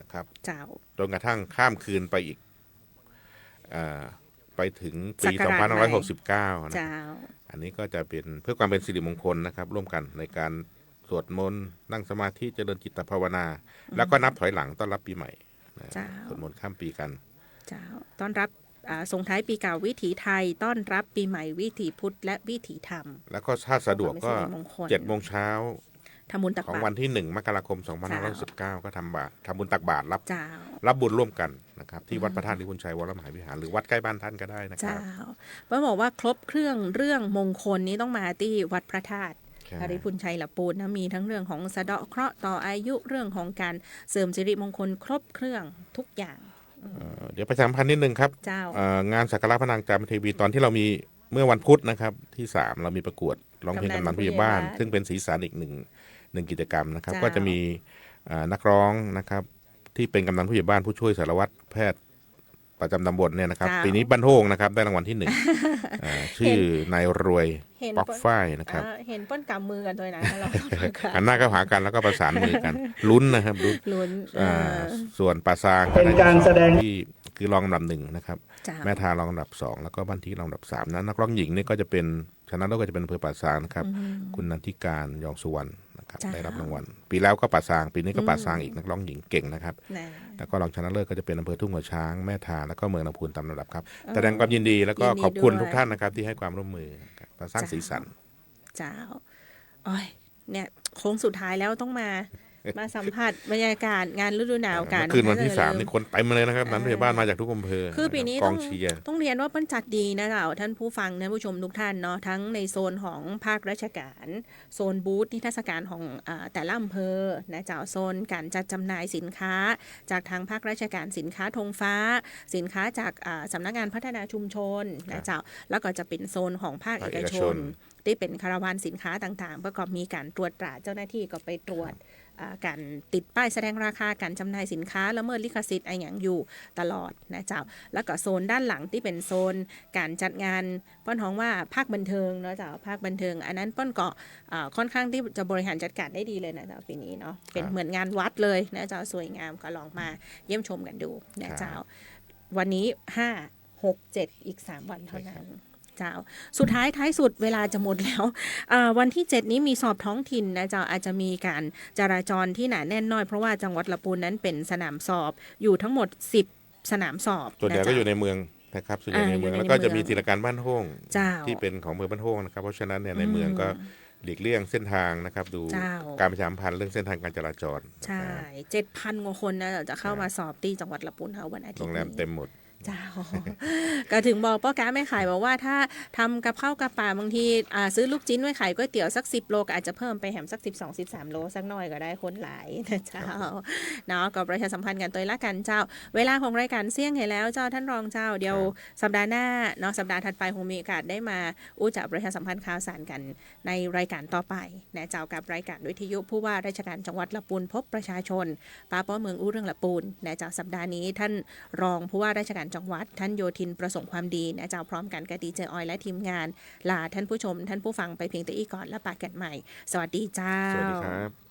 นะครับเจ้าจนกระทั่งข้ามคืนไปอีกไปถึงปี2569นะอันนี้ก็จะเป็นเพื่อความเป็นสิริมงคลนะครับร่วมกันในการสวดมนต์นั่งสมาธิเจริญจิตภาวนาแล้วก็นับถอยหลังต้อนรับปีใหม่สวดมนต์ข้ามปีกันต้อนรับส่งท้ายปีเก่าวิถีไทยต้อนรับปีใหม่วิถีพุทธและวิถีธรรมแล้วก็ถ้าสะดวกก็7 โมงเช้าของวันที่1 มกราคม 2519ก็ทำบุญตักบาตรรับบุญร่วมกันนะครับที่วัดพระธาตุลิบุญชัยวรมหาวิหารหรือวัดใกล้บ้านท่านก็ได้นะครับป้าบอกว่าครบเครื่องเรื่องมงคลนี้ต้องมาที่วัดพระธาตุลิบุญชัยละปูนนะมีทั้งเรื่องของสะเดาะเคราะห์ต่ออายุเรื่องของการเสริมสิริมงคลครบเครื่องทุกอย่างเดี๋ยวประชาสัมพันธ์นิดนึงครับงานสักการะพระนางจามเทวีตอนที่เรามีเมื่อวันพุธนะครับที่3เรามีประกวดร้องเพลงกำนันผู้ใหญ่บ้านซึ่งเป็นสีสันอีกหนึ่งกิจกรรมนะครับก็จะมีนักร้องนะครับที่เป็นกำนันผู้ใหญ่บ้านผู้ช่วยสารวัตรแพทย์ประจำตำบลเนี่ยนะครับปีนี้บ้านโฮงนะครับได้รางวัลที่1ชื่อนายรวยป๊อกฝ้ายนะครับเห็นป้นกำมือกันด้วยนะหันหน้าเข้าหากันแล้วก็ประสานมือกันลุ้นนะครับลุ้นส่วนป่าซางเป็นการแสดงที่คือรองอันดับ1นะครับแม่ทารองอันดับ2แล้วก็บ้านที่รองอันดับ3นั้นนักร้องหญิงนี่ก็จะเป็นชนะเลิศก็จะเป็นอำเภอป่าซางนะครับคุณนันทิการยองสุวรรณนะครับได้รับรางวัลปีแล้วก็ป่าซางปีนี้ก็ป่าซางอีกนักร้องหญิงเก่งนะครับแล้วก็รองชนะเลิศก็จะเป็นอำเภอทุ่งหัวช้างแม่ทาแล้วก็เมืองลำพูนตามลำดับครับแสดงความยินดีแล้วก็ขอบคุณทุกท่านนะครับที่ให้ความร่วมมือมาสร้างสีสันเจ้าเนี่ยโค้งสุดท้ายแล้วต้องมาสัมผัสบรรยากาศงานฤดูหนาวกันคืนวันที่3นี่คนเต็มเลยนะครับนั้นพยาบาลมาจากทุกอำเภอคือปีนี้ต้องเรียนว่ามันจัดดีนะเราท่านผู้ฟังท่านผู้ชมทุกท่านเนาะทั้งในโซนของภาคราชการโซนบูธนิทรรศการของแต่ละอำเภอนะเจ้าโซนการจัดจำหน่ายสินค้าจากทางภาคราชการสินค้าธงฟ้าสินค้าจากสำนักงานพัฒนาชุมชนนะเจ้าแล้วก็จะเป็นโซนของภาคเอกชนที่เป็นคาราวานสินค้าต่างๆประกอบมีการตรวจตราเจ้าหน้าที่ก็ไปตรวจการติดป้ายแสดงราคาการจำหน่ายสินค้าละเมิดลิขสิทธิ์อะไรอย่างอยู่ตลอดนะเจ้าแล้วก็โซนด้านหลังที่เป็นโซนการจัดงานป้อนฮ้องว่าภาคบันเทิงเนาะเจ้าภาคบันเทิงอันนั้นป้อนก็ค่อนข้างที่จะบริหารจัดการได้ดีเลยนะเจ้าปีนี้เนาะเป็นเหมือนงานวัดเลยนะเจ้าสวยงามก็ลองมาเยี่ยมชมกันดูนะเจ้าวันนี้5 6 7อีก3วันเท่านั้นเจ้าสุดท้ายสุดเวลาจะหมดแล้ววันที่7นี้มีสอบท้องถิ่นนะเจ้าอาจจะมีการจราจรที่หนาแน่นน้อยเพราะว่าจังหวัดลำพูนนั้นเป็นสนามสอบอยู่ทั้งหมด10สนามสอบส่วนใหญ่ก็อยู่ในเมืองนะครับส่วนใหญ่ในเมืองแล้วก็จะมีธีรการบ้านโฮงที่เป็นของอำเภอบ้านโฮงนะครับเพราะฉะนั้นเนี่ยในเมืองก็หลีกเลี่ยงเส้นทางนะครับดูการประชาสัมพันธ์เรื่องเส้นทางการจราจรใช่ 7,000 กว่าคนนะจะเข้ามาสอบที่จังหวัดลำพูนวันอาทิตย์โรงแรมเต็มหมด เจ้า ก็ถึงบอกพ่อค้าแม่ขายบอกว่าถ้าทำกับข้าวกับปลาบางทีซื้อลูกชิ้นไว้ขายก๋วยเตี๋ยวสัก10 โลก็อาจจะเพิ่มไปแหมสัก12-13 โลสักหน่อยก็ได้คนหลายนะเจ้าเนาะก็ประชาสัมพันธ์กันตัวละกันเจ้าเวลาของรายการเสี่ยงเห็นแล้วเจ้าท่านรองเจ้าเดี๋ยวสัปดาห์หน้าเนาะสัปดาห์ถัดไปคงมีโอกาสได้มาอู้จะประชาสัมพันธ์ข่าวสารกันในรายการต่อไปนะเจ้ากับรายการวิทยุผู้ว่าราชการจังหวัดลำพูนพบประชาชนป้าป้อเมืองอู้เรื่องลำพูนนะเจ้าสัปดาห์นี้ท่านรองผู้ว่าราชการจังหวัดท่านโยธินประสงค์ความดีนะเจ้าพร้อมกันกับดีเจออยและทีมงานลาท่านผู้ชมท่านผู้ฟังไปเพียงแต่อีกก่อนแล้วปากกันใหม่สวัสดีเจ้าสวัสดีครับ